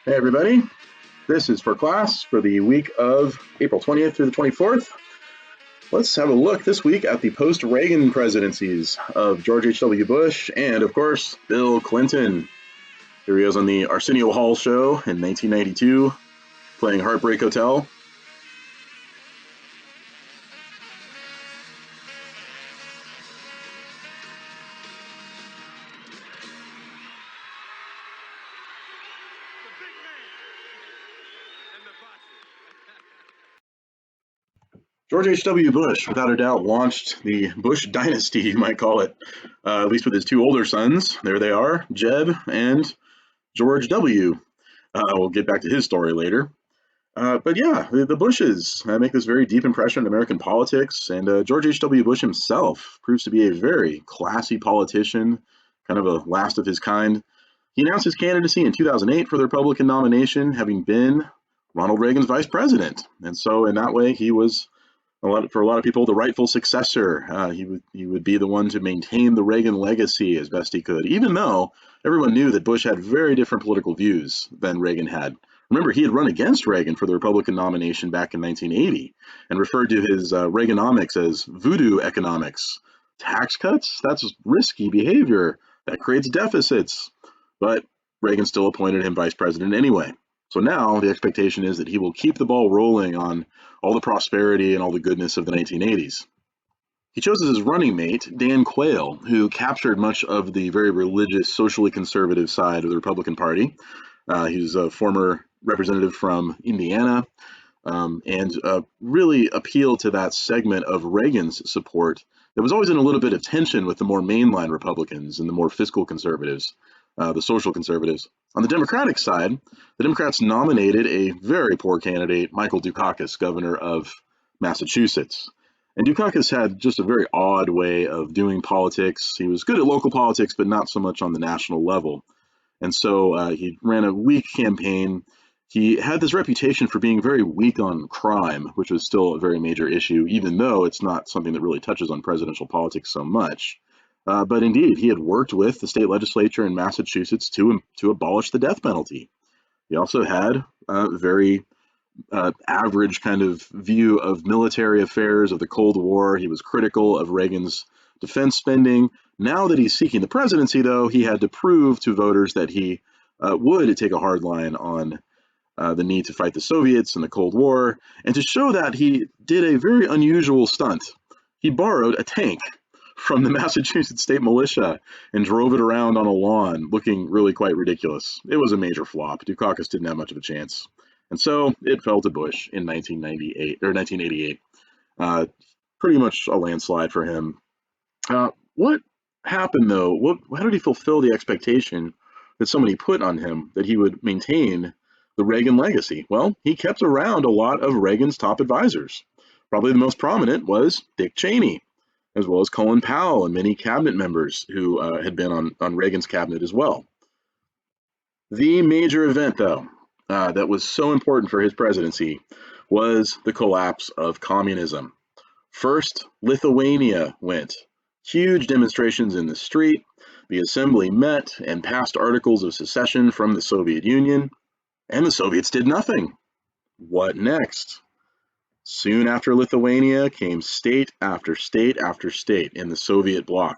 Hey everybody, this is for class for the week of April 20th through the 24th. Let's have a look this week at the post-Reagan presidencies of George H.W. Bush and, of course, Bill Clinton. Here he is on the Arsenio Hall show in 1992, playing Heartbreak Hotel. George H.W. Bush, without a doubt, launched the Bush dynasty, you might call it, at least with his two older sons. There they are, Jeb and George W. We'll get back to his story later. But yeah, the Bushes make this very deep impression on American politics, and George H.W. Bush himself proves to be a very classy politician, kind of a last of his kind. He announced his candidacy in 2008 for the Republican nomination, having been Ronald Reagan's vice president. And so in that way, he was, for a lot of people, the rightful successor. He would be the one to maintain the Reagan legacy as best he could, even though everyone knew that Bush had very different political views than Reagan had. Remember, he had run against Reagan for the Republican nomination back in 1980 and referred to his Reaganomics as voodoo economics. Tax cuts? That's risky behavior. That creates deficits. But Reagan still appointed him vice president anyway. So now the expectation is that he will keep the ball rolling on all the prosperity and all the goodness of the 1980s. He chose as his running mate Dan Quayle, who captured much of the very religious, socially conservative side of the Republican Party. He's a former representative from Indiana, and really appealed to that segment of Reagan's support that was always in a little bit of tension with the more mainline Republicans and the more fiscal conservatives, the social conservatives. On the Democratic side, the Democrats nominated a very poor candidate, Michael Dukakis, governor of Massachusetts. And Dukakis had just a very odd way of doing politics. He was good at local politics, but not so much on the national level. And so he ran a weak campaign. He had this reputation for being very weak on crime, which was still a very major issue, even though it's not something that really touches on presidential politics so much. But indeed, he had worked with the state legislature in Massachusetts to abolish the death penalty. He also had a very average kind of view of military affairs of the Cold War. He was critical of Reagan's defense spending. Now that he's seeking the presidency, though, he had to prove to voters that he would take a hard line on the need to fight the Soviets in the Cold War. And to show that, he did a very unusual stunt. He borrowed a tank from the Massachusetts State Militia and drove it around on a lawn, looking really quite ridiculous. It was a major flop. Dukakis didn't have much of a chance. And so it fell to Bush in 1988. Pretty much a landslide for him. What happened, though? How did he fulfill the expectation that somebody put on him that he would maintain the Reagan legacy? Well, he kept around a lot of Reagan's top advisors. Probably the most prominent was Dick Cheney, as well as Colin Powell and many cabinet members who had been on Reagan's cabinet as well. The major event, though, that was so important for his presidency was the collapse of communism. First, Lithuania went. Huge demonstrations in the street. The assembly met and passed articles of secession from the Soviet Union, and the Soviets did nothing. What next? Soon after Lithuania came state after state after state in the Soviet bloc.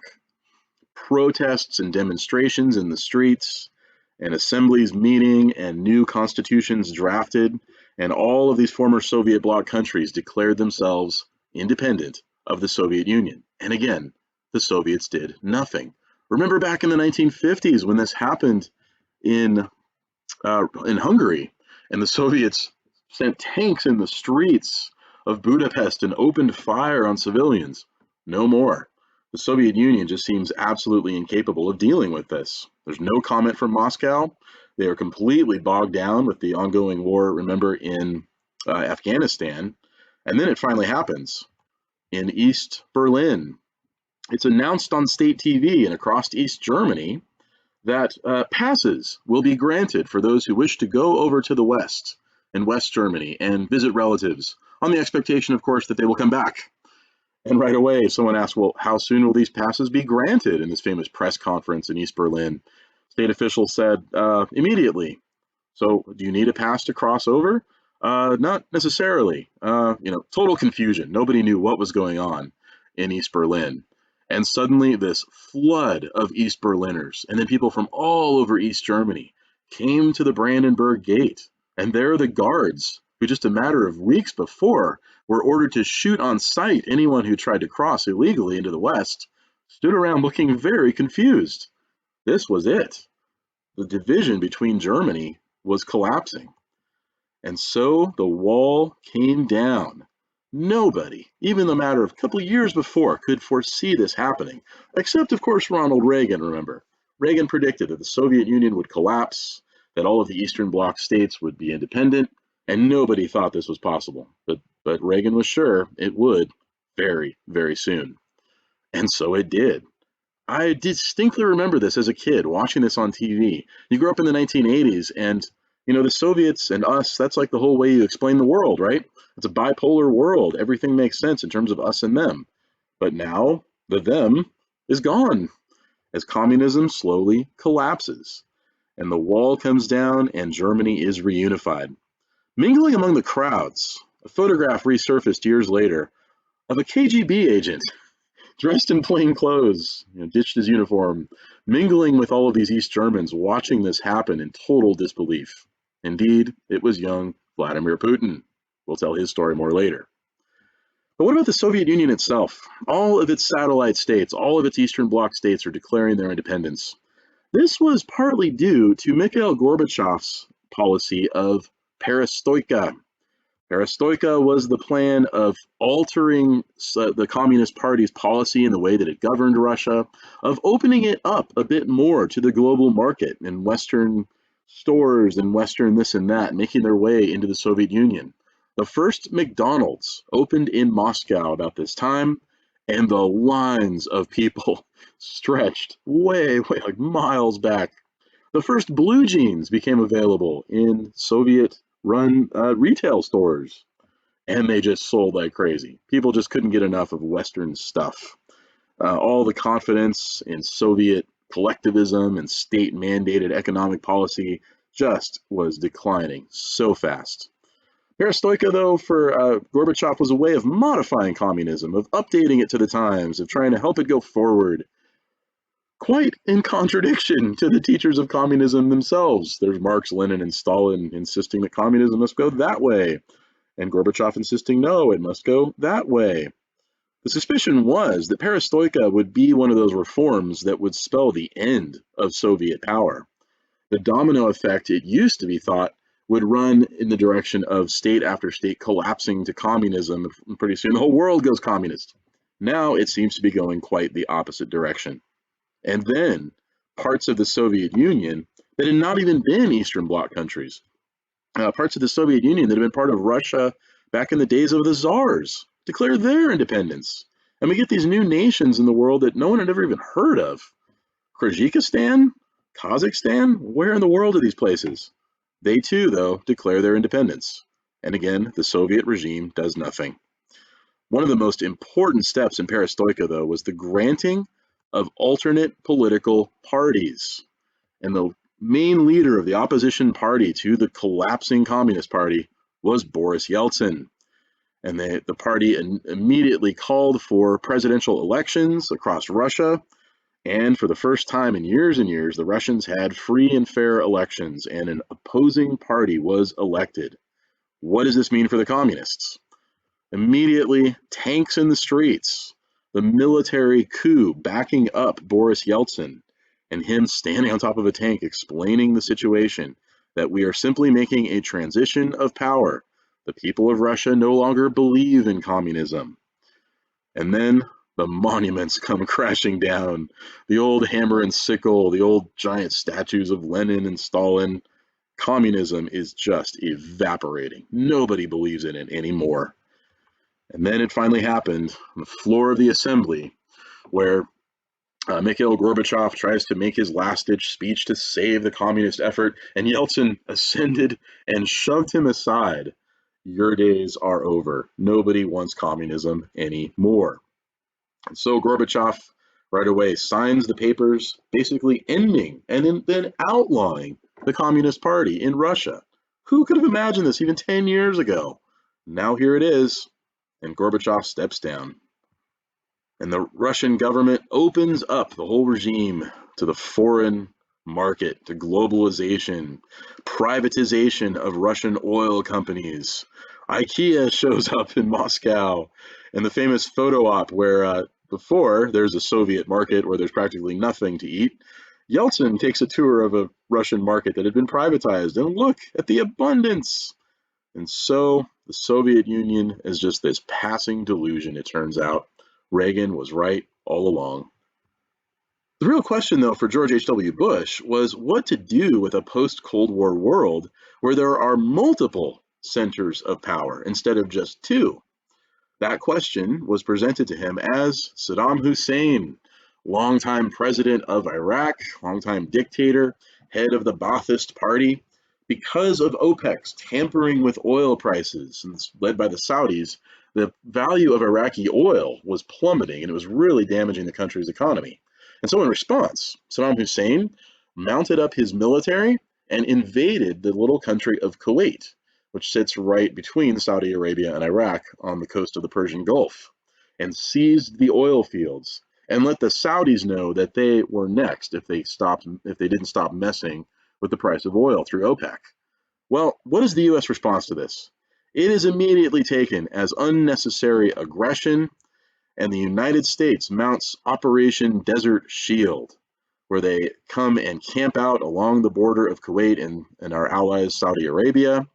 Protests and demonstrations in the streets, and assemblies meeting, and new constitutions drafted, and all of these former Soviet bloc countries declared themselves independent of the Soviet Union. And again, the Soviets did nothing. Remember back in the 1950s when this happened in Hungary, and the Soviets sent tanks in the streets of Budapest and opened fire on civilians. No more. The Soviet Union just seems absolutely incapable of dealing with this. There's no comment from Moscow. They are completely bogged down with the ongoing war, remember, in Afghanistan. And then it finally happens in East Berlin. It's announced on state TV and across East Germany that passes will be granted for those who wish to go over to the West in West Germany and visit relatives, on the expectation, of course, that they will come back. And right away, someone asked, well, how soon will these passes be granted in this famous press conference in East Berlin? State officials said, immediately. So do you need a pass to cross over? Not necessarily. Total confusion. Nobody knew what was going on in East Berlin. And suddenly this flood of East Berliners and then people from all over East Germany came to the Brandenburg Gate. And there the guards, who just a matter of weeks before were ordered to shoot on sight anyone who tried to cross illegally into the West, stood around looking very confused. This was it. The division between Germany was collapsing. And so the wall came down. Nobody, even the matter of a couple of years before, could foresee this happening, except, of course, Ronald Reagan, remember. Reagan predicted that the Soviet Union would collapse, that all of the Eastern Bloc states would be independent, and nobody thought this was possible. But Reagan was sure it would very, very soon. And so it did. I distinctly remember this as a kid, watching this on TV. You grew up in the 1980s, and the Soviets and us, that's like the whole way you explain the world, right? It's a bipolar world. Everything makes sense in terms of us and them. But now, the them is gone as communism slowly collapses, and the wall comes down and Germany is reunified. Mingling among the crowds, a photograph resurfaced years later of a KGB agent dressed in plain clothes, ditched his uniform, mingling with all of these East Germans, watching this happen in total disbelief. Indeed, it was young Vladimir Putin. We'll tell his story more later. But what about the Soviet Union itself? All of its satellite states, all of its Eastern Bloc states are declaring their independence. This was partly due to Mikhail Gorbachev's policy of perestroika. Perestroika was the plan of altering the Communist Party's policy in the way that it governed Russia, of opening it up a bit more to the global market and Western stores and Western this and that, making their way into the Soviet Union. The first McDonald's opened in Moscow about this time, and the lines of people stretched way, like miles back. The first blue jeans became available in Soviet-run retail stores, and they just sold like crazy. People just couldn't get enough of Western stuff. All the confidence in Soviet collectivism and state-mandated economic policy just was declining so fast. Perestroika, though, for Gorbachev was a way of modifying communism, of updating it to the times, of trying to help it go forward. Quite in contradiction to the teachers of communism themselves. There's Marx, Lenin, and Stalin insisting that communism must go that way, and Gorbachev insisting, no, it must go that way. The suspicion was that perestroika would be one of those reforms that would spell the end of Soviet power. The domino effect, it used to be thought, would run in the direction of state after state collapsing to communism, and pretty soon the whole world goes communist. Now it seems to be going quite the opposite direction. And then parts of the Soviet Union that had not even been Eastern Bloc countries, parts of the Soviet Union that had been part of Russia back in the days of the czars, declare their independence. And we get these new nations in the world that no one had ever even heard of. Kyrgyzstan, Kazakhstan, where in the world are these places? They too, though, declare their independence. And again, the Soviet regime does nothing. One of the most important steps in perestroika, though, was the granting of alternate political parties. And the main leader of the opposition party to the collapsing Communist Party was Boris Yeltsin. And the party immediately called for presidential elections across Russia. And for the first time in years and years, the Russians had free and fair elections, and an opposing party was elected. What does this mean for the communists? Immediately, tanks in the streets, the military coup backing up Boris Yeltsin, and him standing on top of a tank explaining the situation, that we are simply making a transition of power. The people of Russia no longer believe in communism. And then the monuments come crashing down. The old hammer and sickle, the old giant statues of Lenin and Stalin. Communism is just evaporating. Nobody believes in it anymore. And then it finally happened on the floor of the assembly, where Mikhail Gorbachev tries to make his last-ditch speech to save the communist effort, and Yeltsin ascended and shoved him aside. Your days are over. Nobody wants communism anymore. And so Gorbachev right away signs the papers, basically ending and then outlawing the Communist Party in Russia. Who could have imagined this even 10 years ago? Now here it is, and Gorbachev steps down. And the Russian government opens up the whole regime to the foreign market, to globalization, privatization of Russian oil companies. IKEA shows up in Moscow, and the famous photo op where before there's a Soviet market where there's practically nothing to eat. Yeltsin takes a tour of a Russian market that had been privatized, and look at the abundance. And so the Soviet Union is just this passing delusion, it turns out. Reagan was right all along. The real question, though, for George H.W. Bush was what to do with a post-Cold War world where there are multiple centers of power instead of just two. That question was presented to him as Saddam Hussein, longtime president of Iraq, longtime dictator, head of the Ba'athist Party. Because of OPEC's tampering with oil prices, and led by the Saudis, the value of Iraqi oil was plummeting, and it was really damaging the country's economy. And so in response, Saddam Hussein mounted up his military and invaded the little country of Kuwait, which sits right between Saudi Arabia and Iraq on the coast of the Persian Gulf, and seized the oil fields and let the Saudis know that they were next if they didn't stop messing with the price of oil through OPEC. Well, what is the U.S. response to this? It is immediately taken as unnecessary aggression, and the United States mounts Operation Desert Shield, where they come and camp out along the border of Kuwait and our allies, Saudi Arabia.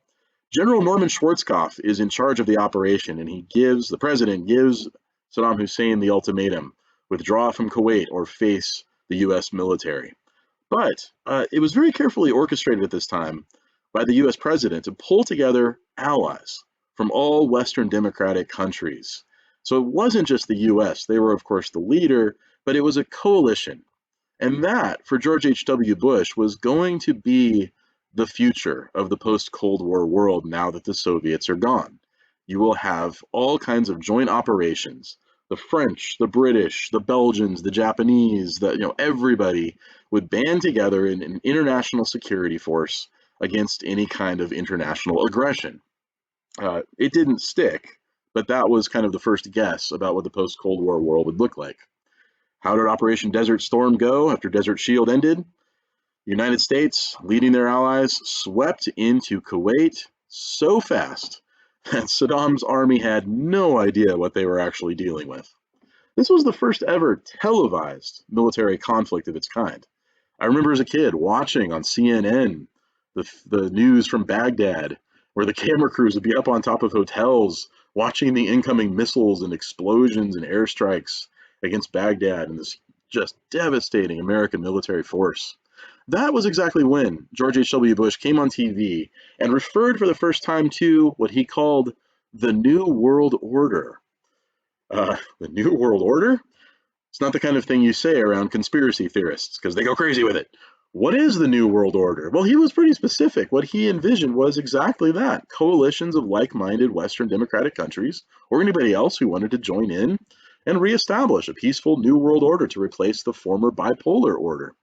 General Norman Schwarzkopf is in charge of the operation, and the president gives Saddam Hussein the ultimatum: withdraw from Kuwait or face the U.S. military. But it was very carefully orchestrated at this time by the U.S. president to pull together allies from all Western democratic countries. So it wasn't just the U.S. They were, of course, the leader, but it was a coalition. And that, for George H.W. Bush, was going to be the future of the post-Cold War world now that the Soviets are gone. You will have all kinds of joint operations. The French, the British, the Belgians, the Japanese, everybody would band together in an international security force against any kind of international aggression. It didn't stick, but that was kind of the first guess about what the post-Cold War world would look like. How did Operation Desert Storm go after Desert Shield ended? The United States, leading their allies, swept into Kuwait so fast that Saddam's army had no idea what they were actually dealing with. This was the first ever televised military conflict of its kind. I remember as a kid watching on CNN the news from Baghdad, where the camera crews would be up on top of hotels watching the incoming missiles and explosions and airstrikes against Baghdad and this just devastating American military force. That was exactly when George H.W. Bush came on TV and referred for the first time to what he called the New World Order. The New World Order? It's not the kind of thing you say around conspiracy theorists, because they go crazy with it. What is the New World Order? Well, he was pretty specific. What he envisioned was exactly that: coalitions of like-minded Western democratic countries, or anybody else who wanted to join in and reestablish a peaceful New World Order to replace the former bipolar order.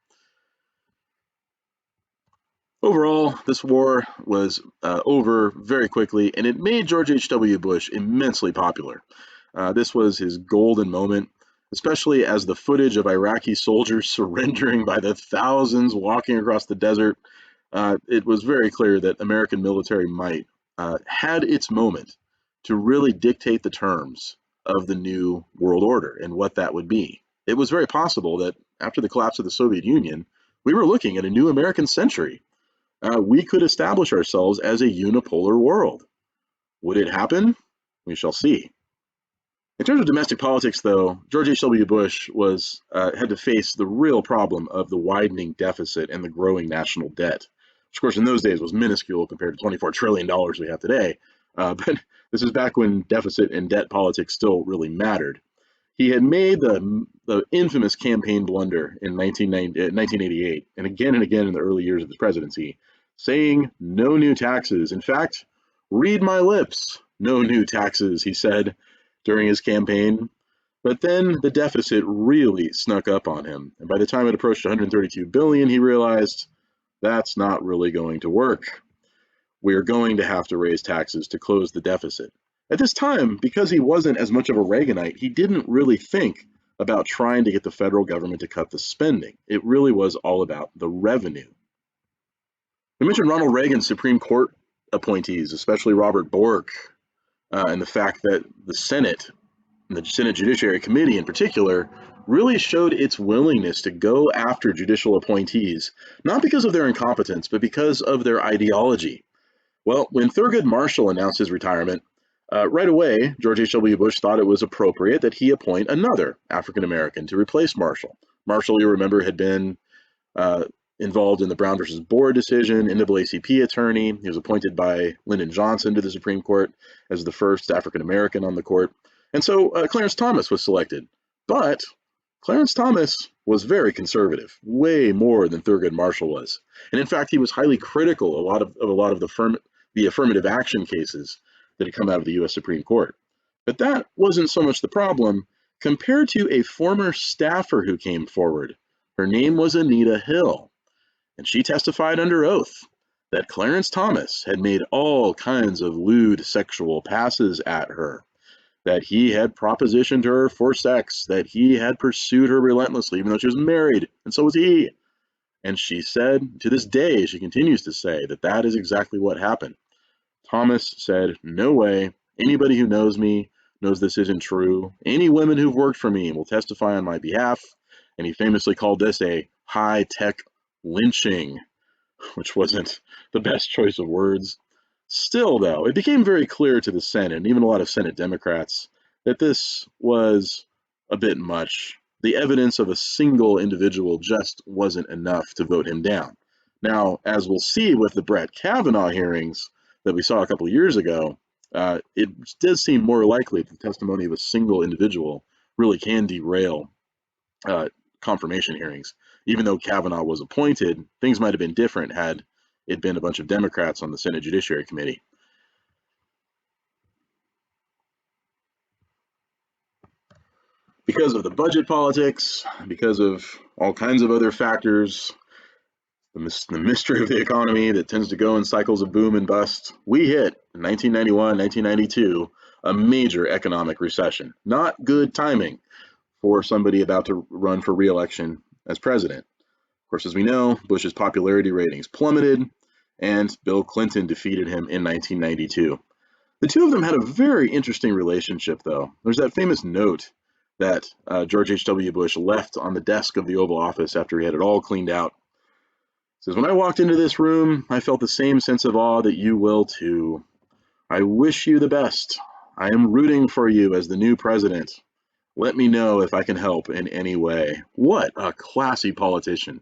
Overall, this war was over very quickly, and it made George H.W. Bush immensely popular. This was his golden moment, especially as the footage of Iraqi soldiers surrendering by the thousands walking across the desert. It was very clear that American military might had its moment to really dictate the terms of the new world order and what that would be. It was very possible that after the collapse of the Soviet Union, we were looking at a new American century. We could establish ourselves as a unipolar world. Would it happen? We shall see. In terms of domestic politics, though, George H.W. Bush had to face the real problem of the widening deficit and the growing national debt, which, of course, in those days was minuscule compared to $24 trillion we have today. But this is back when deficit and debt politics still really mattered. He had made the infamous campaign blunder in 1988, and again in the early years of his presidency, saying no new taxes. In fact, read my lips, no new taxes, he said during his campaign. But then the deficit really snuck up on him, and by the time it approached $132 billion, he realized, That's not really going to work. We're going to have to raise taxes to close the deficit. At this time, because he wasn't as much of a Reaganite, he didn't really think about trying to get the federal government to cut the spending. It really was all about the revenue. We mentioned Ronald Reagan's Supreme Court appointees, especially Robert Bork, and the fact that the Senate, and the Senate Judiciary Committee in particular, really showed its willingness to go after judicial appointees, not because of their incompetence, but because of their ideology. Well, when Thurgood Marshall announced his retirement, right away, George H.W. Bush thought it was appropriate that he appoint another African American to replace Marshall. Marshall, you remember, had been uh, involved in the Brown versus Board decision, NAACP attorney. He was appointed by Lyndon Johnson to the Supreme Court as the first African American on the court. And so Clarence Thomas was selected. But Clarence Thomas was very conservative, way more than Thurgood Marshall was. And in fact, he was highly critical of a lot of the affirmative action cases that had come out of the U.S. Supreme Court. But that wasn't so much the problem compared to a former staffer who came forward. Her name was Anita Hill, and she testified under oath that Clarence Thomas had made all kinds of lewd sexual passes at her, that he had propositioned her for sex, that he had pursued her relentlessly, even though she was married, and so was he. And she said, to this day, she continues to say that that is exactly what happened. Thomas said, "No way. Anybody who knows me knows this isn't true. Any women who've worked for me will testify on my behalf." And he famously called this a high-tech lynching, which wasn't the best choice of words. Still, though, it became very clear to the Senate, and even a lot of Senate Democrats, that this was a bit much. The evidence of a single individual just wasn't enough to vote him down. Now, as we'll see with the Brett Kavanaugh hearings that we saw a couple of years ago, it does seem more likely that the testimony of a single individual really can derail confirmation hearings. Even though Kavanaugh was appointed, things might have been different had it been a bunch of Democrats on the Senate Judiciary Committee. Because of the budget politics, because of all kinds of other factors, the mystery of the economy that tends to go in cycles of boom and bust, we hit in 1991, 1992, a major economic recession. Not good timing for somebody about to run for re-election as president. Of course, as we know, Bush's popularity ratings plummeted, and Bill Clinton defeated him in 1992. The two of them had a very interesting relationship, though. There's that famous note that George H.W. Bush left on the desk of the Oval Office after he had it all cleaned out. It says, "When I walked into this room, I felt the same sense of awe that you will too. I wish you the best. I am rooting for you as the new president. Let me know if I can help in any way." What a classy politician.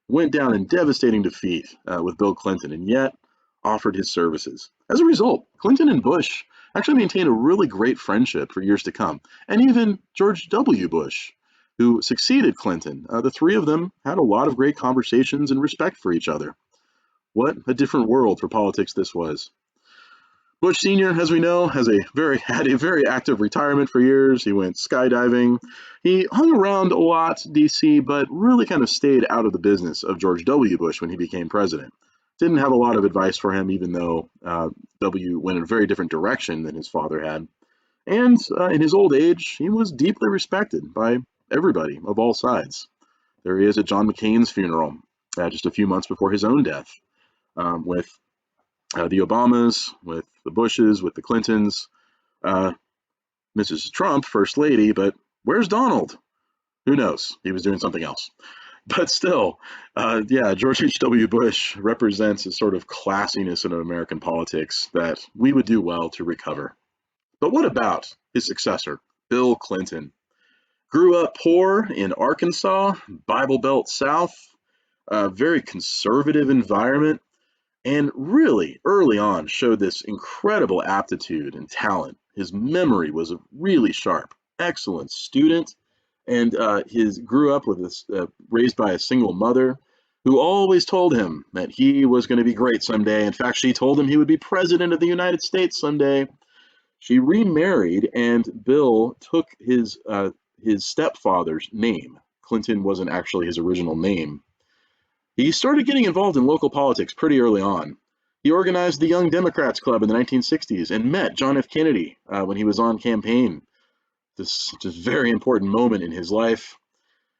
Went down in devastating defeat with Bill Clinton, and yet offered his services. As a result, Clinton and Bush actually maintained a really great friendship for years to come. And even George W. Bush, who succeeded Clinton, the three of them had a lot of great conversations and respect for each other. What a different world for politics this was. Bush Sr., as we know, had a very active retirement for years. He went skydiving. He hung around a lot, D.C., but really kind of stayed out of the business of George W. Bush when he became president. Didn't have a lot of advice for him, even though W. went in a very different direction than his father had. And in his old age, he was deeply respected by everybody of all sides. There he is at John McCain's funeral just a few months before his own death, with the Obamas, with the Bushes, with the Clintons, Mrs. Trump, First Lady, but where's Donald? Who knows? He was doing something else. But still, George H.W. Bush represents a sort of classiness in American politics that we would do well to recover. But what about his successor, Bill Clinton? Grew up poor in Arkansas, Bible Belt South, a very conservative environment, and really early on showed this incredible aptitude and talent. His memory was really sharp, excellent student, and grew up with this, raised by a single mother who always told him that he was going to be great someday. In fact, she told him he would be president of the United States someday. She remarried, and Bill took his stepfather's name. Clinton wasn't actually his original name. He started getting involved in local politics pretty early on. He organized the Young Democrats Club in the 1960s and met John F. Kennedy when he was on campaign. This just very important moment in his life.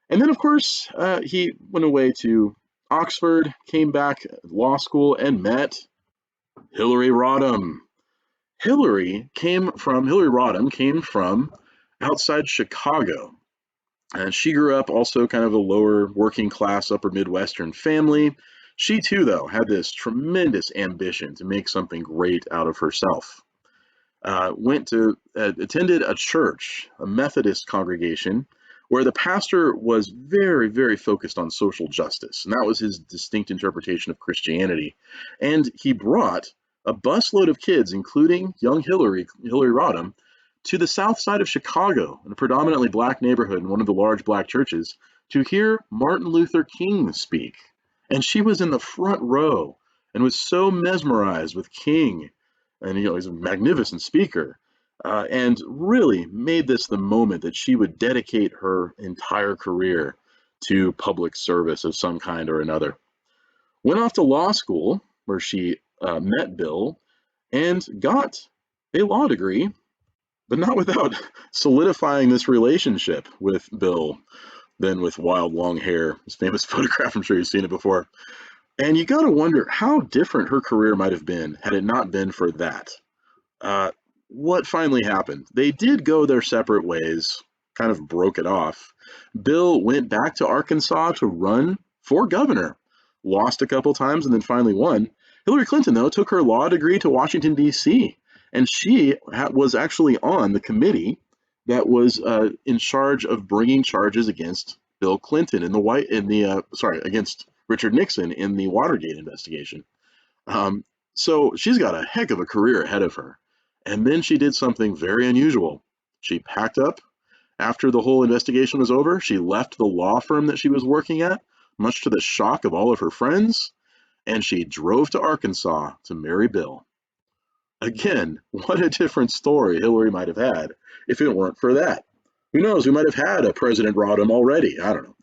And then, of course, he went away to Oxford, came back to law school, and met Hillary Rodham. Hillary Rodham came from outside Chicago. And she grew up also kind of a lower working class, upper Midwestern family. She too, though, had this tremendous ambition to make something great out of herself. Attended a church, a Methodist congregation, where the pastor was very, very focused on social justice. And that was his distinct interpretation of Christianity. And he brought a busload of kids, including young Hillary Rodham, to the south side of Chicago, in a predominantly black neighborhood in one of the large black churches, to hear Martin Luther King speak. And she was in the front row and was so mesmerized with King. And, he's a magnificent speaker, and really made this the moment that she would dedicate her entire career to public service of some kind or another. Went off to law school, where she met Bill and got a law degree, but not without solidifying this relationship with Bill, then with wild long hair, his famous photograph. I'm sure you've seen it before. And you got to wonder how different her career might have been had it not been for that. What finally happened? They did go their separate ways, kind of broke it off. Bill went back to Arkansas to run for governor, lost a couple times, and then finally won. Hillary Clinton, though, took her law degree to Washington, D.C., and she was actually on the committee that was in charge of bringing charges against Bill Clinton against Richard Nixon in the Watergate investigation. So she's got a heck of a career ahead of her. And then she did something very unusual. She packed up after the whole investigation was over. She left the law firm that she was working at, much to the shock of all of her friends, and she drove to Arkansas to marry Bill. Again, what a different story Hillary might have had if it weren't for that. Who knows? We might have had a President Rodham already. I don't know.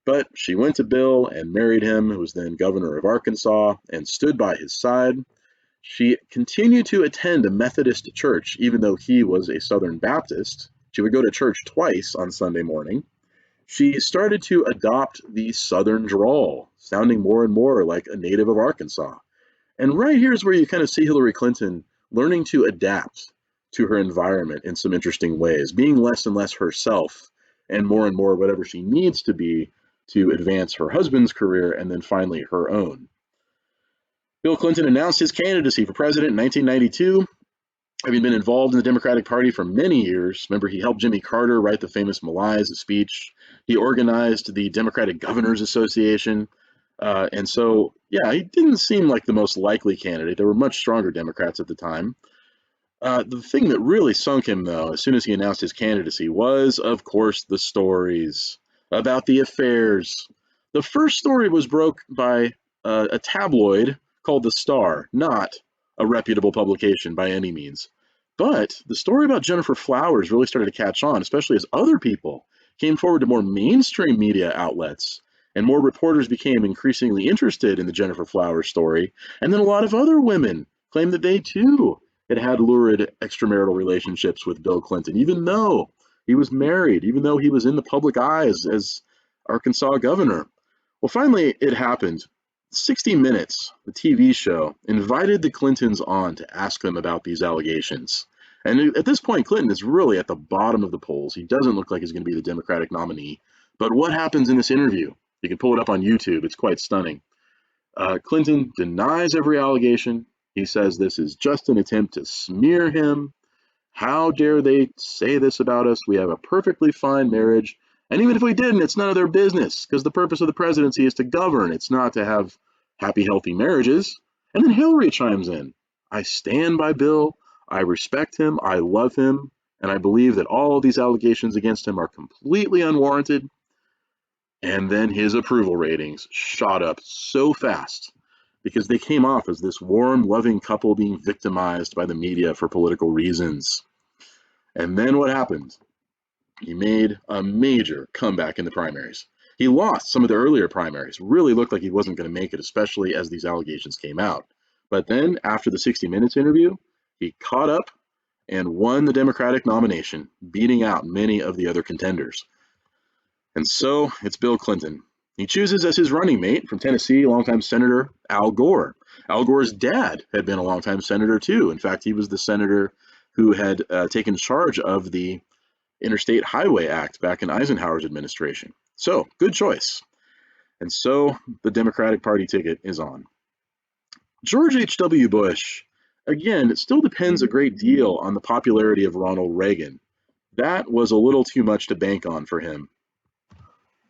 But she went to Bill and married him, who was then governor of Arkansas, and stood by his side. She continued to attend a Methodist church, even though he was a Southern Baptist. She would go to church twice on Sunday morning. She started to adopt the Southern drawl, sounding more and more like a native of Arkansas. And right here is where you kind of see Hillary Clinton learning to adapt to her environment in some interesting ways, being less and less herself and more whatever she needs to be to advance her husband's career and then finally her own. Bill Clinton announced his candidacy for president in 1992, having been involved in the Democratic Party for many years. Remember, he helped Jimmy Carter write the famous Malaise speech. He organized the Democratic Governors Association. And so, yeah, he didn't seem like the most likely candidate. There were much stronger Democrats at the time. The thing that really sunk him, though, as soon as he announced his candidacy was, of course, the stories about the affairs. The first story was broke by a tabloid called The Star, not a reputable publication by any means. But the story about Gennifer Flowers really started to catch on, especially as other people came forward to more mainstream media outlets, and more reporters became increasingly interested in the Gennifer Flowers story. And then a lot of other women claimed that they too had lurid extramarital relationships with Bill Clinton, even though he was married, even though he was in the public eye as Arkansas governor. Well, finally, it happened. 60 Minutes, the TV show, invited the Clintons on to ask them about these allegations. And at this point, Clinton is really at the bottom of the polls. He doesn't look like he's going to be the Democratic nominee. But what happens in this interview? You can pull it up on YouTube. It's quite stunning. Clinton denies every allegation. He says this is just an attempt to smear him. How dare they say this about us? We have a perfectly fine marriage. And even if we didn't, it's none of their business, because the purpose of the presidency is to govern. It's not to have happy, healthy marriages. And then Hillary chimes in. I stand by Bill. I respect him. I love him. And I believe that all of these allegations against him are completely unwarranted. And then his approval ratings shot up so fast because they came off as this warm, loving couple being victimized by the media for political reasons. And then what happened? He made a major comeback in the primaries. He lost some of the earlier primaries, really looked like he wasn't going to make it, especially as these allegations came out. But then, after the 60 Minutes interview, he caught up and won the Democratic nomination, beating out many of the other contenders. And so it's Bill Clinton. He chooses as his running mate from Tennessee, longtime Senator Al Gore. Al Gore's dad had been a longtime senator too. In fact, he was the senator who had taken charge of the Interstate Highway Act back in Eisenhower's administration. So, good choice. And so the Democratic Party ticket is on. George H.W. Bush, again, it still depends a great deal on the popularity of Ronald Reagan. That was a little too much to bank on for him.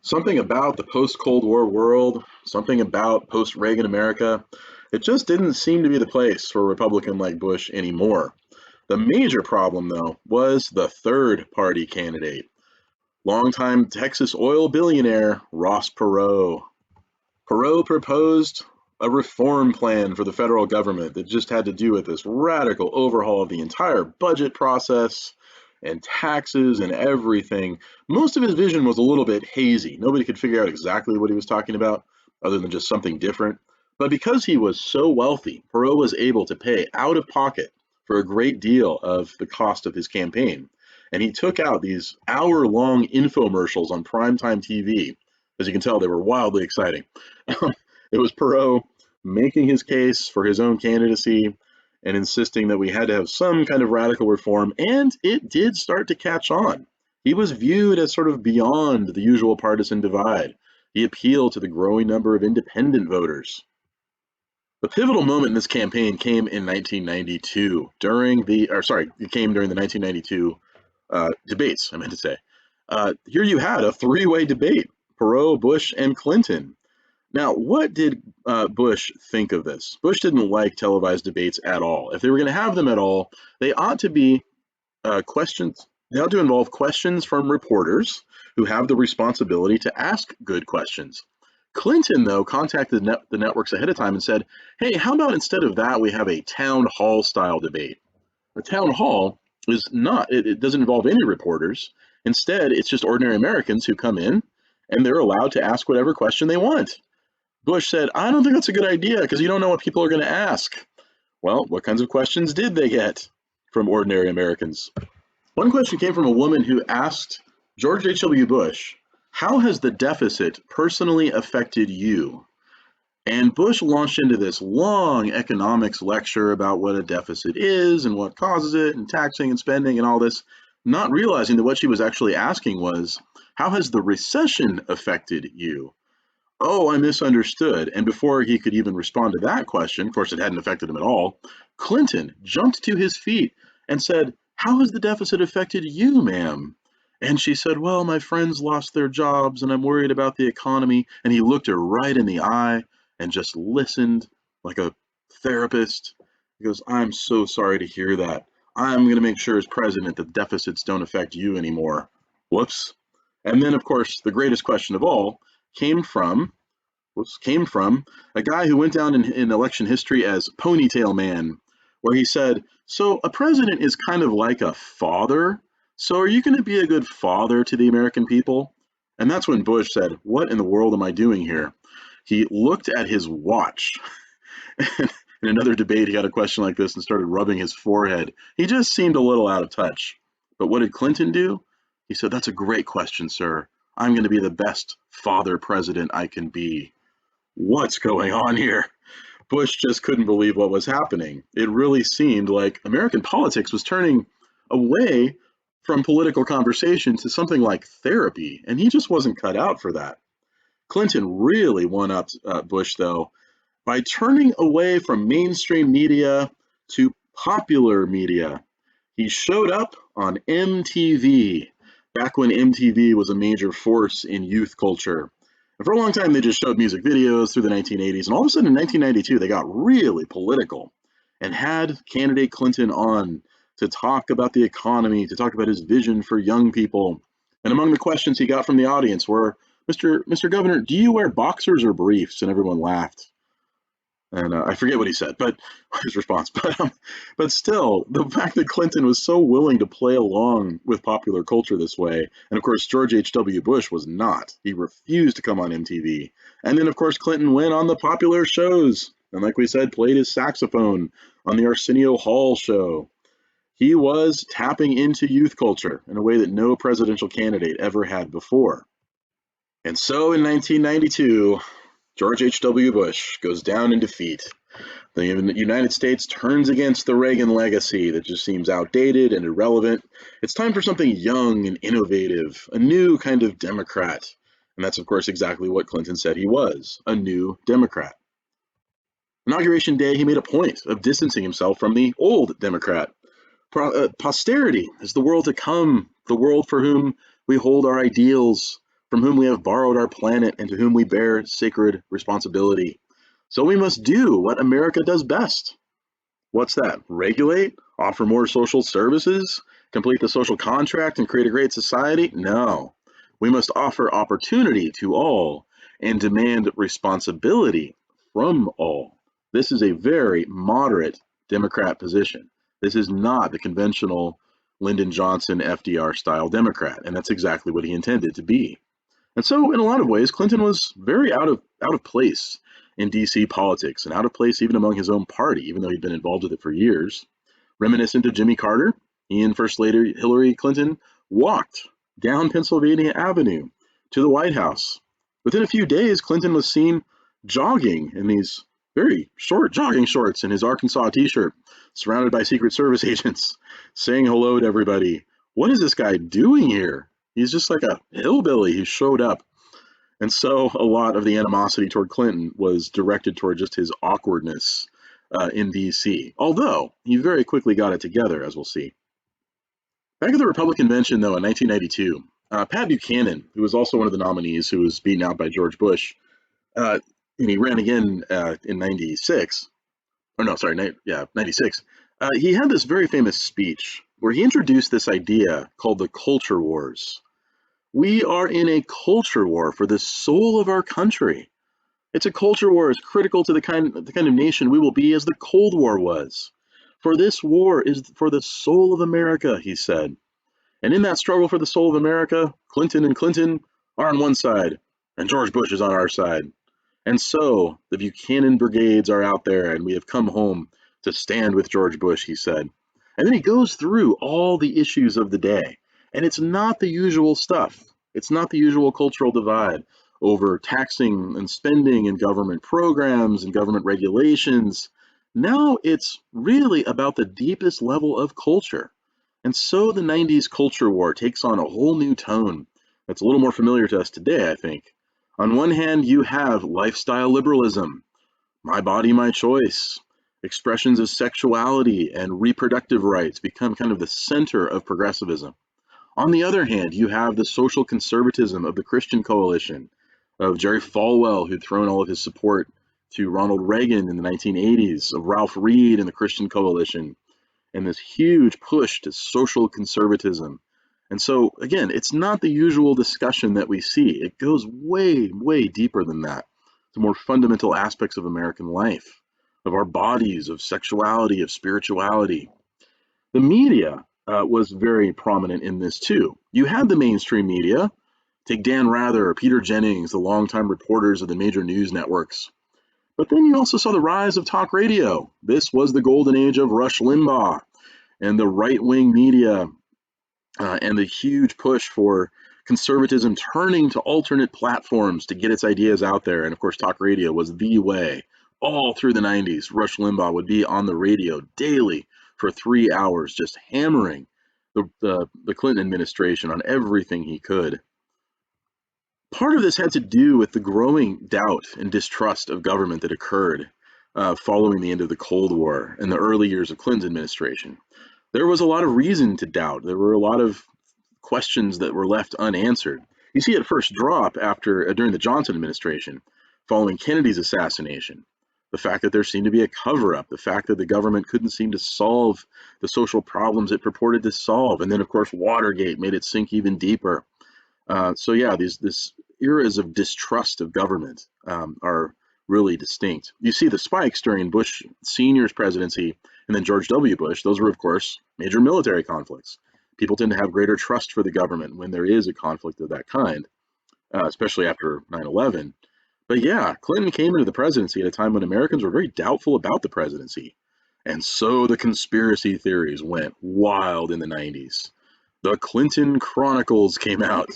Something about the post-Cold War world, something about post-Reagan America, it just didn't seem to be the place for a Republican like Bush anymore. The major problem, though, was the third party candidate, longtime Texas oil billionaire Ross Perot. Perot proposed a reform plan for the federal government that just had to do with this radical overhaul of the entire budget process and taxes and everything. Most of his vision was a little bit hazy. Nobody could figure out exactly what he was talking about, other than just something different. But because he was so wealthy, Perot was able to pay out of pocket for a great deal of the cost of his campaign. And he took out these hour-long infomercials on primetime TV. As you can tell, they were wildly exciting. It was Perot making his case for his own candidacy and insisting that we had to have some kind of radical reform, and it did start to catch on. He was viewed as sort of beyond the usual partisan divide. He appealed to the growing number of independent voters. The pivotal moment in this campaign came in 1992 during the 1992 debates, I meant to say. Here you had a three-way debate, Perot, Bush, and Clinton. Now, what did Bush think of this? Bush didn't like televised debates at all. If they were going to have them at all, they ought to be questions. They ought to involve questions from reporters who have the responsibility to ask good questions. Clinton, though, contacted the networks ahead of time and said, hey, how about instead of that, we have a town hall style debate? A town hall is not, it doesn't involve any reporters. Instead, it's just ordinary Americans who come in and they're allowed to ask whatever question they want. Bush said, I don't think that's a good idea because you don't know what people are going to ask. Well, what kinds of questions did they get from ordinary Americans? One question came from a woman who asked George H.W. Bush, how has the deficit personally affected you? And Bush launched into this long economics lecture about what a deficit is and what causes it and taxing and spending and all this, not realizing that what she was actually asking was, how has the recession affected you? Oh, I misunderstood. And before he could even respond to that question, of course, it hadn't affected him at all, Clinton jumped to his feet and said, how has the deficit affected you, ma'am? And she said, well, my friends lost their jobs and I'm worried about the economy. And he looked her right in the eye and just listened like a therapist. He goes, I'm so sorry to hear that. I'm going to make sure as president that deficits don't affect you anymore. Whoops. And then, of course, the greatest question of all came from a guy who went down in election history as Ponytail Man, where he said, so a president is kind of like a father. So are you going to be a good father to the American people? And that's when Bush said, what in the world am I doing here? He looked at his watch. In another debate, he had a question like this and started rubbing his forehead. He just seemed a little out of touch. But what did Clinton do? He said, that's a great question, sir. I'm going to be the best father president I can be. What's going on here? Bush just couldn't believe what was happening. It really seemed like American politics was turning away from political conversation to something like therapy, and he just wasn't cut out for that. Clinton really one-upped Bush, though, by turning away from mainstream media to popular media. He showed up on MTV, back when MTV was a major force in youth culture. And for a long time, they just showed music videos through the 1980s. And all of a sudden, in 1992, they got really political and had candidate Clinton on to talk about the economy, to talk about his vision for young people. And among the questions he got from the audience were, Mr. Governor, do you wear boxers or briefs? And everyone laughed. And I forget what he said, but his response. But still, the fact that Clinton was so willing to play along with popular culture this way, and of course George H.W. Bush was not. He refused to come on MTV. And then of course Clinton went on the popular shows, and like we said, played his saxophone on the Arsenio Hall show. He was tapping into youth culture in a way that no presidential candidate ever had before. And so in 1992, George H.W. Bush goes down in defeat. The United States turns against the Reagan legacy that just seems outdated and irrelevant. It's time for something young and innovative, a new kind of Democrat. And that's, of course, exactly what Clinton said he was, a new Democrat. Inauguration Day, he made a point of distancing himself from the old Democrat. Posterity is the world to come, the world for whom we hold our ideals, from whom we have borrowed our planet, and to whom we bear sacred responsibility. So we must do what America does best. What's that? Regulate? Offer more social services? Complete the social contract and create a great society? No. We must offer opportunity to all and demand responsibility from all. This is a very moderate Democrat position. This is not the conventional Lyndon Johnson, FDR style Democrat, and that's exactly what he intended to be. And so, in a lot of ways, Clinton was very out of place in DC politics, and out of place even among his own party, even though he'd been involved with it for years. Reminiscent of Jimmy Carter, he and First Lady Hillary Clinton walked down Pennsylvania Avenue to the White House. Within a few days, Clinton was seen jogging in these very short jogging shorts and his Arkansas t-shirt, surrounded by Secret Service agents, saying hello to everybody. What is this guy doing here? He's just like a hillbilly who showed up. And so a lot of the animosity toward Clinton was directed toward just his awkwardness in D.C., although he very quickly got it together, as we'll see. Back at the Republican convention, though, in 1992, Pat Buchanan, who was also one of the nominees who was beaten out by George Bush, and he ran again in 96, or no, sorry, 96, he had this very famous speech where he introduced this idea called the culture wars. We are in a culture war for the soul of our country. It's a culture war as critical to the kind of nation we will be as the Cold War was. For this war is for the soul of America, he said. And in that struggle for the soul of America, Clinton and Clinton are on one side, and George Bush is on our side. And so the Buchanan brigades are out there, and we have come home to stand with George Bush, he said. And then he goes through all the issues of the day. And it's not the usual stuff. It's not the usual cultural divide over taxing and spending and government programs and government regulations. Now it's really about the deepest level of culture. And so the 90s culture war takes on a whole new tone that's a little more familiar to us today, I think. On one hand, you have lifestyle liberalism, my body, my choice. Expressions of sexuality and reproductive rights become kind of the center of progressivism. On the other hand, you have the social conservatism of the Christian coalition, of Jerry Falwell, who'd thrown all of his support to Ronald Reagan in the 1980s, of Ralph Reed and the Christian coalition, and this huge push to social conservatism. And so, again, it's not the usual discussion that we see. It goes way, way deeper than that, to more fundamental aspects of American life, of our bodies, of sexuality, of spirituality. The media was very prominent in this too. You had the mainstream media, take Dan Rather, Peter Jennings, the longtime reporters of the major news networks. But then you also saw the rise of talk radio. This was the golden age of Rush Limbaugh and the right-wing media and the huge push for conservatism turning to alternate platforms to get its ideas out there. And of course, talk radio was the way. All through the 90s, Rush Limbaugh would be on the radio daily for 3 hours, just hammering the Clinton administration on everything he could. Part of this had to do with the growing doubt and distrust of government that occurred following the end of the Cold War and the early years of Clinton's administration. There was a lot of reason to doubt. There were a lot of questions that were left unanswered. You see it first drop during the Johnson administration, following Kennedy's assassination. The fact that there seemed to be a cover-up, the fact that the government couldn't seem to solve the social problems it purported to solve, and then, of course, Watergate made it sink even deeper. So yeah, these eras of distrust of government are really distinct. You see the spikes during Bush Sr.'s presidency and then George W. Bush. Those were, of course, major military conflicts. People tend to have greater trust for the government when there is a conflict of that kind, especially after 9/11. But yeah, Clinton came into the presidency at a time when Americans were very doubtful about the presidency. And so the conspiracy theories went wild in the 90s. The Clinton Chronicles came out.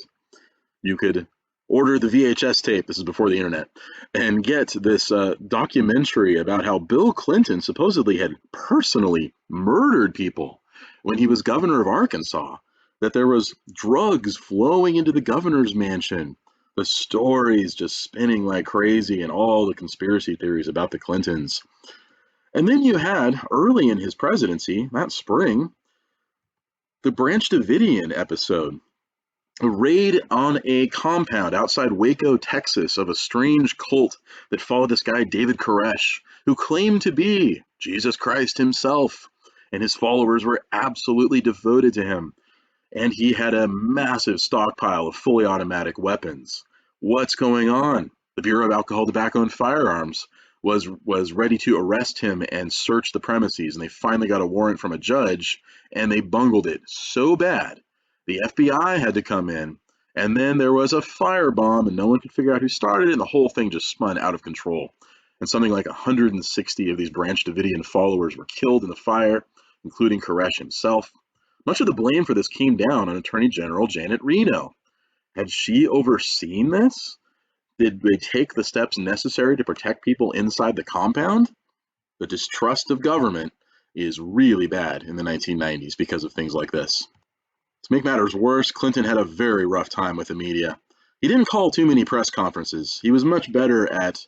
You could order the VHS tape, this is before the internet, and get this documentary about how Bill Clinton supposedly had personally murdered people when he was governor of Arkansas, that there was drugs flowing into the governor's mansion, the stories just spinning like crazy, and all the conspiracy theories about the Clintons. And then you had, early in his presidency, that spring, the Branch Davidian episode. A raid on a compound outside Waco, Texas, of a strange cult that followed this guy, David Koresh, who claimed to be Jesus Christ himself, and his followers were absolutely devoted to him. And he had a massive stockpile of fully automatic weapons. What's going on? The Bureau of Alcohol, Tobacco, and Firearms was ready to arrest him and search the premises, and they finally got a warrant from a judge, and they bungled it so bad. The FBI had to come in, and then there was a firebomb, and no one could figure out who started it, and the whole thing just spun out of control. And something like 160 of these Branch Davidian followers were killed in the fire, including Koresh himself. Much of the blame for this came down on Attorney General Janet Reno. Had she overseen this? Did they take the steps necessary to protect people inside the compound? The distrust of government is really bad in the 1990s because of things like this. To make matters worse, Clinton had a very rough time with the media. He didn't call too many press conferences. He was much better at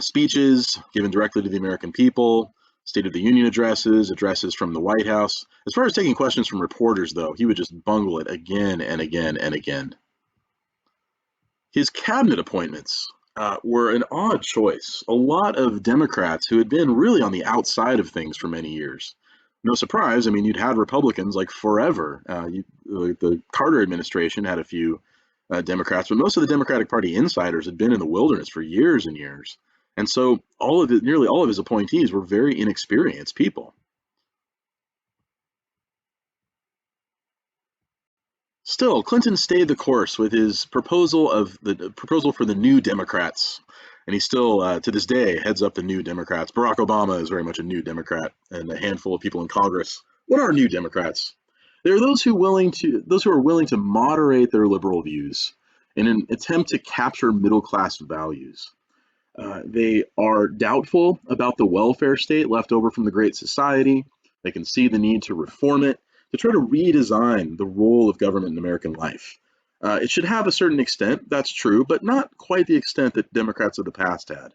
speeches given directly to the American people, State of the Union addresses, addresses from the White House. As far as taking questions from reporters, though, he would just bungle it again and again and again. His cabinet appointments were an odd choice. A lot of Democrats who had been really on the outside of things for many years. No surprise, I mean, you'd had Republicans like forever. The Carter administration had a few Democrats, but most of the Democratic Party insiders had been in the wilderness for years and years. And so nearly all of his appointees were very inexperienced people. Still, Clinton stayed the course with his proposal for the New Democrats, and he still, to this day, heads up the New Democrats. Barack Obama is very much a New Democrat, and a handful of people in Congress. What are New Democrats? They're those who are willing to moderate their liberal views in an attempt to capture middle-class values. They are doubtful about the welfare state left over from the Great Society. They can see the need to reform it, to try to redesign the role of government in American life. It should have a certain extent, that's true, but not quite the extent that Democrats of the past had.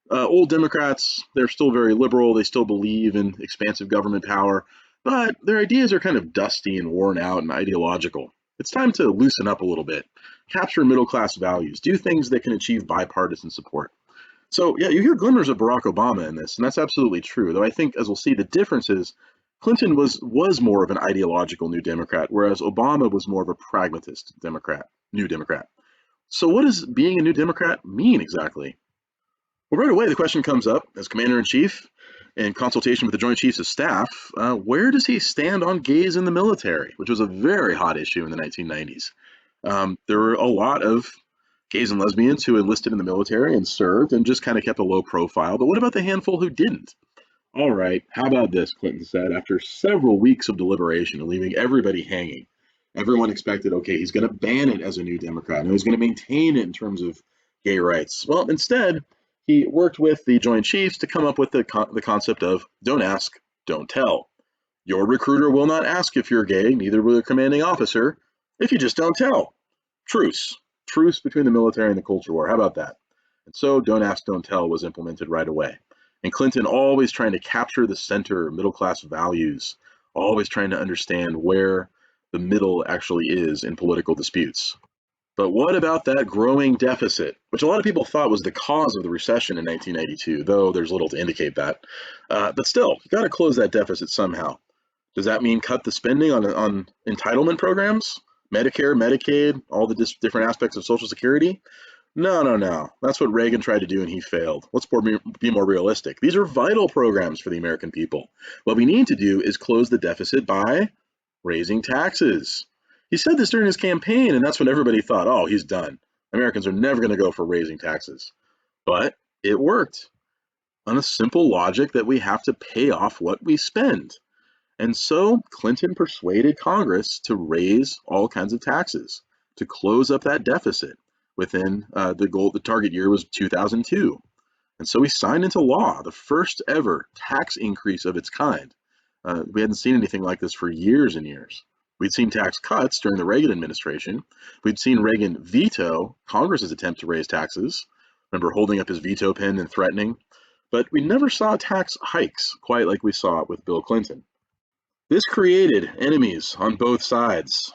Old Democrats, they're still very liberal, they still believe in expansive government power, but their ideas are kind of dusty and worn out and ideological. It's time to loosen up a little bit, capture middle-class values, do things that can achieve bipartisan support. So yeah, you hear glimmers of Barack Obama in this, and that's absolutely true, though I think, as we'll see, the difference is Clinton was more of an ideological New Democrat, whereas Obama was more of a pragmatist New Democrat. So what does being a New Democrat mean exactly? Well, right away the question comes up, as Commander-in-Chief, in consultation with the Joint Chiefs of Staff, where does he stand on gays in the military, which was a very hot issue in the 1990s. There were a lot of gays and lesbians who enlisted in the military and served and just kind of kept a low profile, but what about the handful who didn't? All right, how about this, Clinton said, after several weeks of deliberation and leaving everybody hanging. Everyone expected, okay, he's going to ban it as a New Democrat, and he's going to maintain it in terms of gay rights. Well, instead, he worked with the Joint Chiefs to come up with the concept of don't ask, don't tell. Your recruiter will not ask if you're gay, neither will your commanding officer, if you just don't tell. Truce. Truce between the military and the culture war. How about that? And so don't ask, don't tell was implemented right away. And Clinton always trying to capture the center, middle-class values, always trying to understand where the middle actually is in political disputes. But what about that growing deficit, which a lot of people thought was the cause of the recession in 1992, though there's little to indicate that. But still, you got to close that deficit somehow. Does that mean cut the spending on entitlement programs, Medicare, Medicaid, all the different aspects of Social Security? No, no, no. That's what Reagan tried to do and he failed. Let's be more realistic. These are vital programs for the American people. What we need to do is close the deficit by raising taxes. He said this during his campaign, and that's when everybody thought, oh, he's done. Americans are never going to go for raising taxes. But it worked on a simple logic that we have to pay off what we spend. And so Clinton persuaded Congress to raise all kinds of taxes to close up that deficit within the target year was 2002. And so he signed into law the first ever tax increase of its kind. We hadn't seen anything like this for years and years. We'd seen tax cuts during the Reagan administration. We'd seen Reagan veto Congress's attempt to raise taxes. Remember holding up his veto pen and threatening. But we never saw tax hikes quite like we saw with Bill Clinton. This created enemies on both sides.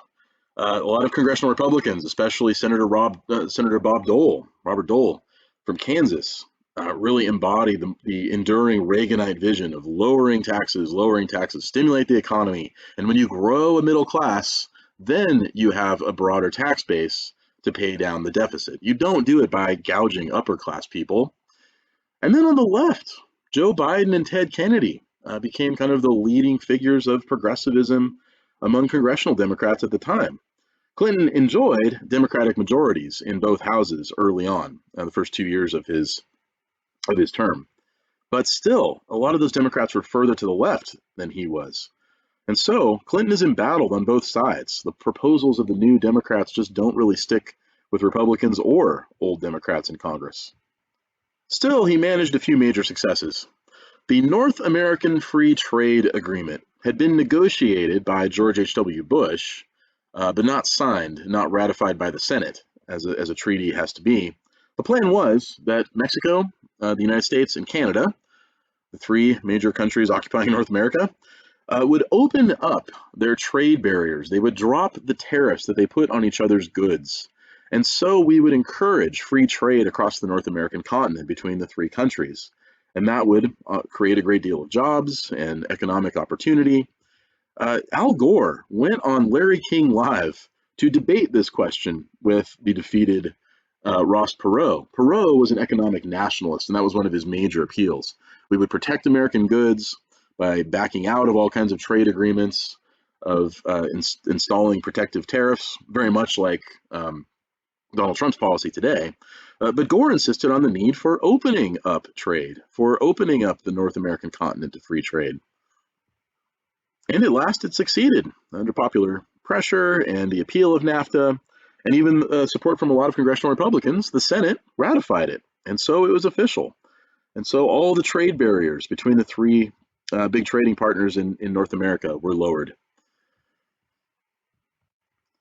A lot of congressional Republicans, especially Senator Robert Dole from Kansas, really embodied the enduring Reaganite vision of lowering taxes, stimulate the economy. And when you grow a middle class, then you have a broader tax base to pay down the deficit. You don't do it by gouging upper class people. And then on the left, Joe Biden and Ted Kennedy became kind of the leading figures of progressivism among congressional Democrats at the time. Clinton enjoyed Democratic majorities in both houses early on, the first 2 years of his term. But still, a lot of those Democrats were further to the left than he was. And so Clinton is embattled on both sides. The proposals of the new Democrats just don't really stick with Republicans or old Democrats in Congress. Still, he managed a few major successes. The North American Free Trade Agreement had been negotiated by George H.W. Bush, but not signed, not ratified by the Senate, as a treaty has to be. The plan was that Mexico, the United States, and Canada, the three major countries occupying North America, would open up their trade barriers. They would drop the tariffs that they put on each other's goods. And so we would encourage free trade across the North American continent between the three countries. And that would create a great deal of jobs and economic opportunity. Al Gore went on Larry King Live to debate this question with the defeated Ross Perot. Perot was an economic nationalist, and that was one of his major appeals. We would protect American goods by backing out of all kinds of trade agreements, of installing protective tariffs, very much like Donald Trump's policy today. But Gore insisted on the need for opening up trade, for opening up the North American continent to free trade. And at last it succeeded under popular pressure and the appeal of NAFTA, and even support from a lot of congressional Republicans. The Senate ratified it, and so it was official. And so all the trade barriers between the three big trading partners in North America were lowered.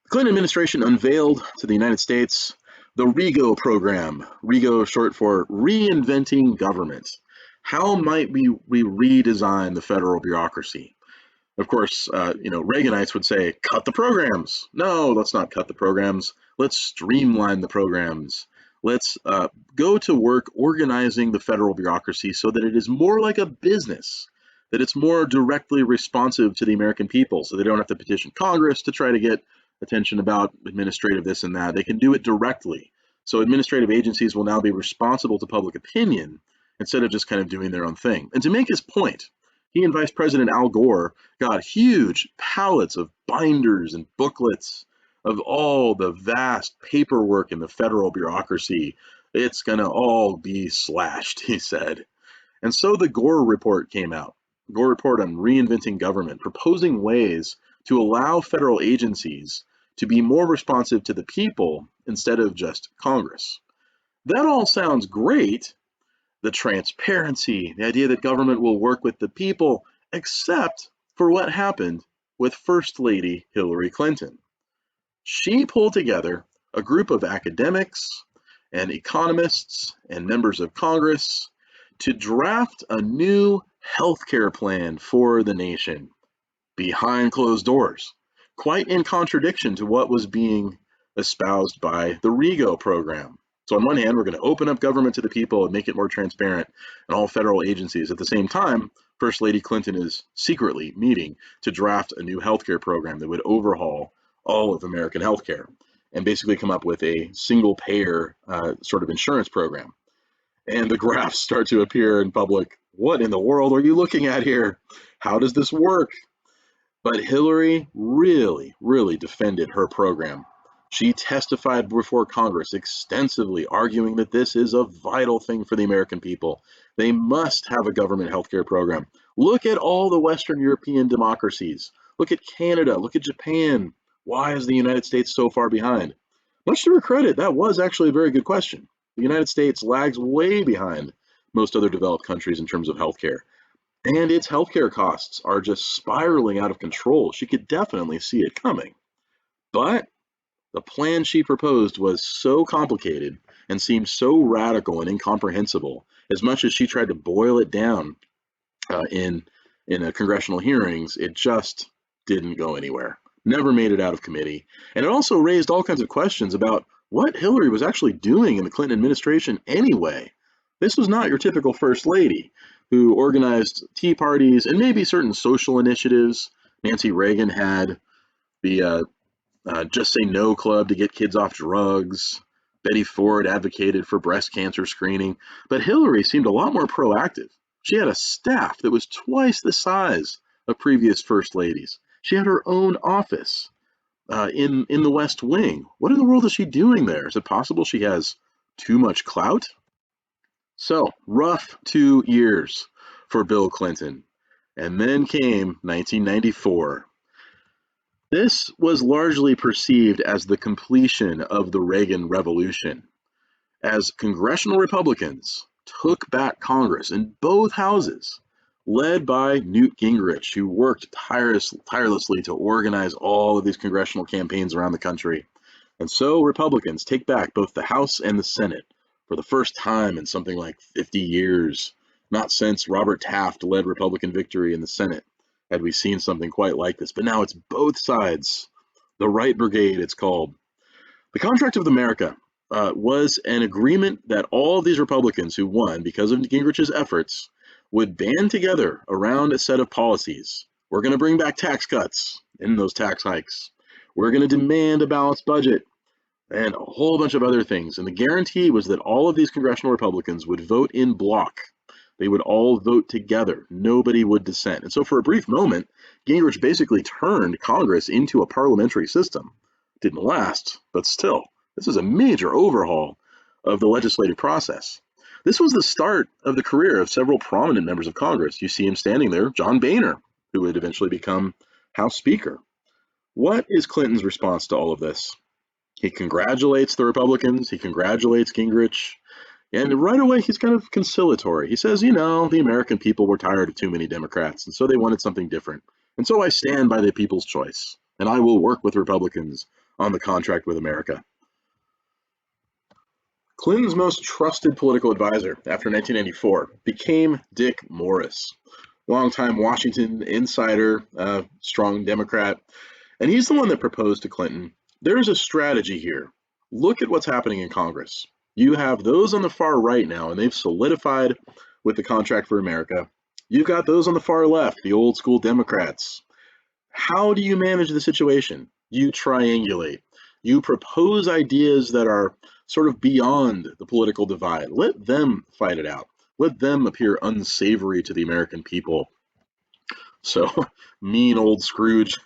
The Clinton administration unveiled to the United States the REGO program, REGO short for Reinventing Government. How might we redesign the federal bureaucracy? Of course, Reaganites would say, cut the programs. No, let's not cut the programs. Let's streamline the programs. Let's go to work organizing the federal bureaucracy so that it is more like a business, that it's more directly responsive to the American people, so they don't have to petition Congress to try to get attention about administrative this and that. They can do it directly. So administrative agencies will now be responsible to public opinion instead of just kind of doing their own thing. And to make his point, he and Vice President Al Gore got huge pallets of binders and booklets of all the vast paperwork in the federal bureaucracy. It's going to all be slashed, he said. And so the Gore report came out. Gore report on Reinventing Government, proposing ways to allow federal agencies to be more responsive to the people instead of just Congress. That all sounds great. The transparency, the idea that government will work with the people, except for what happened with First Lady Hillary Clinton. She pulled together a group of academics and economists and members of Congress to draft a new healthcare plan for the nation behind closed doors, quite in contradiction to what was being espoused by the REGO program. So on one hand, we're going to open up government to the people and make it more transparent in all federal agencies. At the same time, First Lady Clinton is secretly meeting to draft a new healthcare program that would overhaul all of American healthcare. and basically come up with a single payer sort of insurance program. And the graphs start to appear in public. What in the world are you looking at here? How does this work? But Hillary really, really defended her program. She testified before Congress extensively, arguing that this is a vital thing for the American people. They must have a government healthcare program. Look at all the Western European democracies. Look at Canada. Look at Japan. Why is the United States so far behind? Much to her credit, that was actually a very good question. The United States lags way behind most other developed countries in terms of healthcare. And its healthcare costs are just spiraling out of control. She could definitely see it coming. But the plan she proposed was so complicated and seemed so radical and incomprehensible, as much as she tried to boil it down in congressional hearings, it just didn't go anywhere. Never made it out of committee. And it also raised all kinds of questions about what Hillary was actually doing in the Clinton administration anyway. This was not your typical first lady who organized tea parties and maybe certain social initiatives. Nancy Reagan had the Just Say No Club to get kids off drugs. Betty Ford advocated for breast cancer screening. But Hillary seemed a lot more proactive. She had a staff that was twice the size of previous first ladies. She had her own office in the West Wing. What in the world is she doing there? Is it possible she has too much clout? So, rough 2 years for Bill Clinton. And then came 1994. This was largely perceived as the completion of the Reagan Revolution, as congressional Republicans took back Congress in both houses, led by Newt Gingrich, who worked tirelessly to organize all of these congressional campaigns around the country. And so Republicans take back both the House and the Senate for the first time in something like 50 years. Not since Robert Taft led Republican victory in the Senate had we seen something quite like this. But now it's both sides. The Right Brigade, it's called. The Contract of America was an agreement that all of these Republicans who won because of Gingrich's efforts would band together around a set of policies. We're going to bring back tax cuts and those tax hikes. We're going to demand a balanced budget and a whole bunch of other things. And the guarantee was that all of these congressional Republicans would vote in bloc. They would all vote together. Nobody would dissent. And so for a brief moment, Gingrich basically turned Congress into a parliamentary system. Didn't last, but still, this is a major overhaul of the legislative process. This was the start of the career of several prominent members of Congress. You see him standing there, John Boehner, who would eventually become House Speaker. What is Clinton's response to all of this? He congratulates the Republicans. He congratulates Gingrich. And right away, he's kind of conciliatory. He says, you know, the American people were tired of too many Democrats, and so they wanted something different. And so I stand by the people's choice, and I will work with Republicans on the contract with America. Clinton's most trusted political advisor after 1994 became Dick Morris, longtime Washington insider, strong Democrat. And he's the one that proposed to Clinton, there's a strategy here. Look at what's happening in Congress. You have those on the far right now, and they've solidified with the contract for America. You've got those on the far left, the old school Democrats. How do you manage the situation? You triangulate. You propose ideas that are sort of beyond the political divide. Let them fight it out. Let them appear unsavory to the American people. So, mean old Scrooge,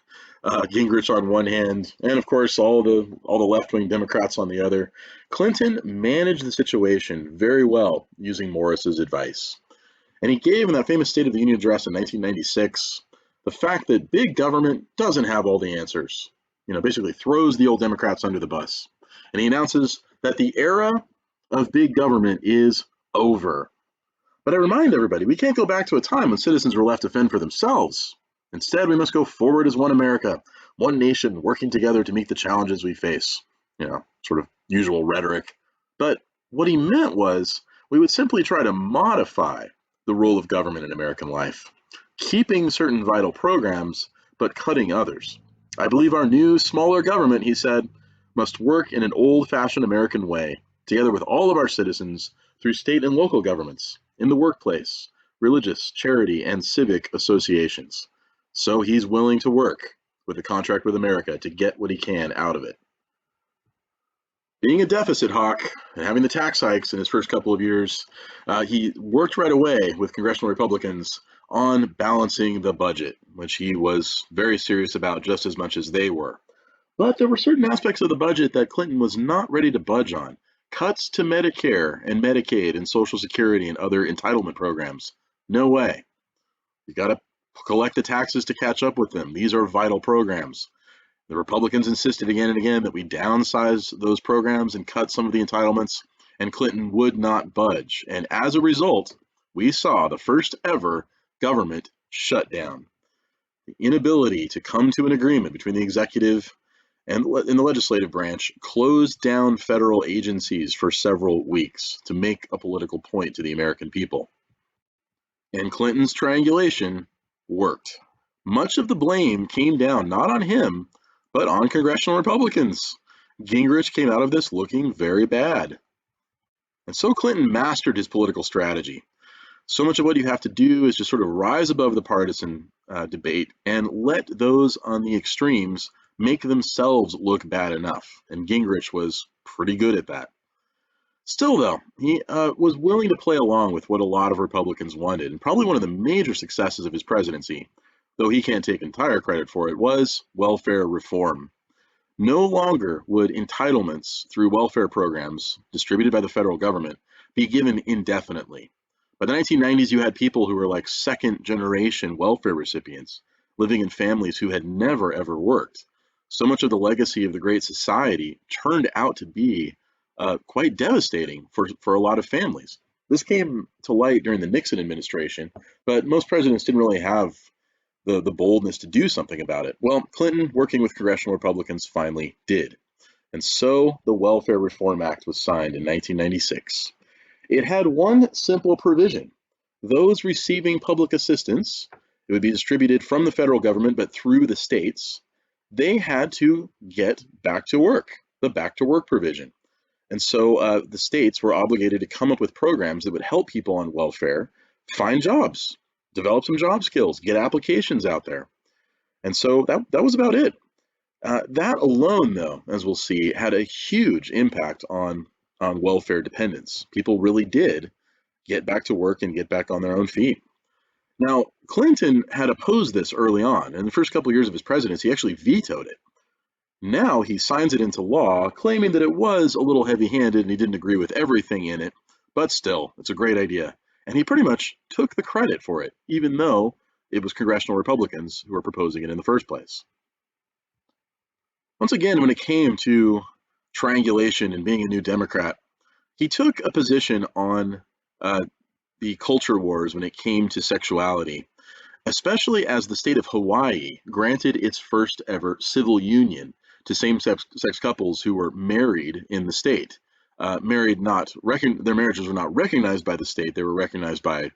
Gingrich on one hand, and of course all the left-wing Democrats on the other. Clinton managed the situation very well using Morris's advice. And he gave in that famous State of the Union address in 1996 the fact that big government doesn't have all the answers. Basically throws the old Democrats under the bus. And he announces that the era of big government is over. But I remind everybody, we can't go back to a time when citizens were left to fend for themselves. Instead, we must go forward as one America, one nation, working together to meet the challenges we face. Sort of usual rhetoric. But what he meant was we would simply try to modify the role of government in American life, keeping certain vital programs, but cutting others. I believe our new, smaller government, he said, must work in an old-fashioned American way, together with all of our citizens through state and local governments, in the workplace, religious, charity, and civic associations. So he's willing to work with the contract with America to get what he can out of it. Being a deficit hawk and having the tax hikes in his first couple of years, he worked right away with congressional Republicans on balancing the budget, which he was very serious about just as much as they were. But there were certain aspects of the budget that Clinton was not ready to budge on. Cuts to Medicare and Medicaid and Social Security and other entitlement programs. No way. You got to collect the taxes to catch up with them. These are vital programs. The Republicans insisted again and again that we downsize those programs and cut some of the entitlements, and Clinton would not budge. And as a result, we saw the first ever government shutdown. The inability to come to an agreement between the executive and in the legislative branch closed down federal agencies for several weeks to make a political point to the American people. And Clinton's triangulation worked. Much of the blame came down not on him, but on congressional Republicans. Gingrich came out of this looking very bad. And so Clinton mastered his political strategy. So much of what you have to do is just sort of rise above the partisan debate and let those on the extremes make themselves look bad enough. And Gingrich was pretty good at that. Still, though, he was willing to play along with what a lot of Republicans wanted, and probably one of the major successes of his presidency, though he can't take entire credit for it, was welfare reform. No longer would entitlements through welfare programs distributed by the federal government be given indefinitely. By the 1990s, you had people who were like second-generation welfare recipients, living in families who had never, ever worked. So much of the legacy of the Great Society turned out to be quite devastating for a lot of families. This came to light during the Nixon administration, but most presidents didn't really have the boldness to do something about it. Well, Clinton, working with congressional Republicans, finally did. And so the Welfare Reform Act was signed in 1996. It had one simple provision. Those receiving public assistance, it would be distributed from the federal government, but through the states, they had to get back to work, the back to work provision. And so the states were obligated to come up with programs that would help people on welfare find jobs, develop some job skills, get applications out there. And so that was about it. That alone, though, as we'll see, had a huge impact on welfare dependence. People really did get back to work and get back on their own feet. Now, Clinton had opposed this early on. In the first couple of years of his presidency, he actually vetoed it. Now he signs it into law, claiming that it was a little heavy-handed and he didn't agree with everything in it, but still, it's a great idea. And he pretty much took the credit for it, even though it was congressional Republicans who were proposing it in the first place. Once again, when it came to triangulation and being a new Democrat, he took a position on the culture wars when it came to sexuality, especially as the state of Hawaii granted its first ever civil union to same-sex couples who were married in the state. Their marriages were not recognized by the state, they were recognized by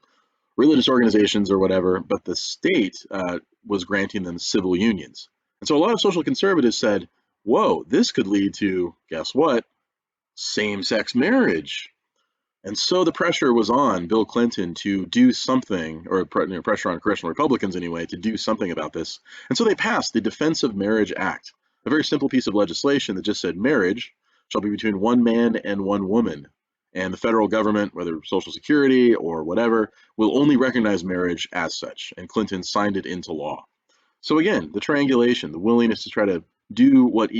religious organizations or whatever, but the state was granting them civil unions. And so a lot of social conservatives said, whoa, this could lead to, guess what, same-sex marriage. And so the pressure was on Bill Clinton to do something, or pressure on congressional Republicans anyway, to do something about this. And so they passed the Defense of Marriage Act, a very simple piece of legislation that just said marriage shall be between one man and one woman. And the federal government, whether Social Security or whatever, will only recognize marriage as such. And Clinton signed it into law. So again, the triangulation, the willingness to try to do what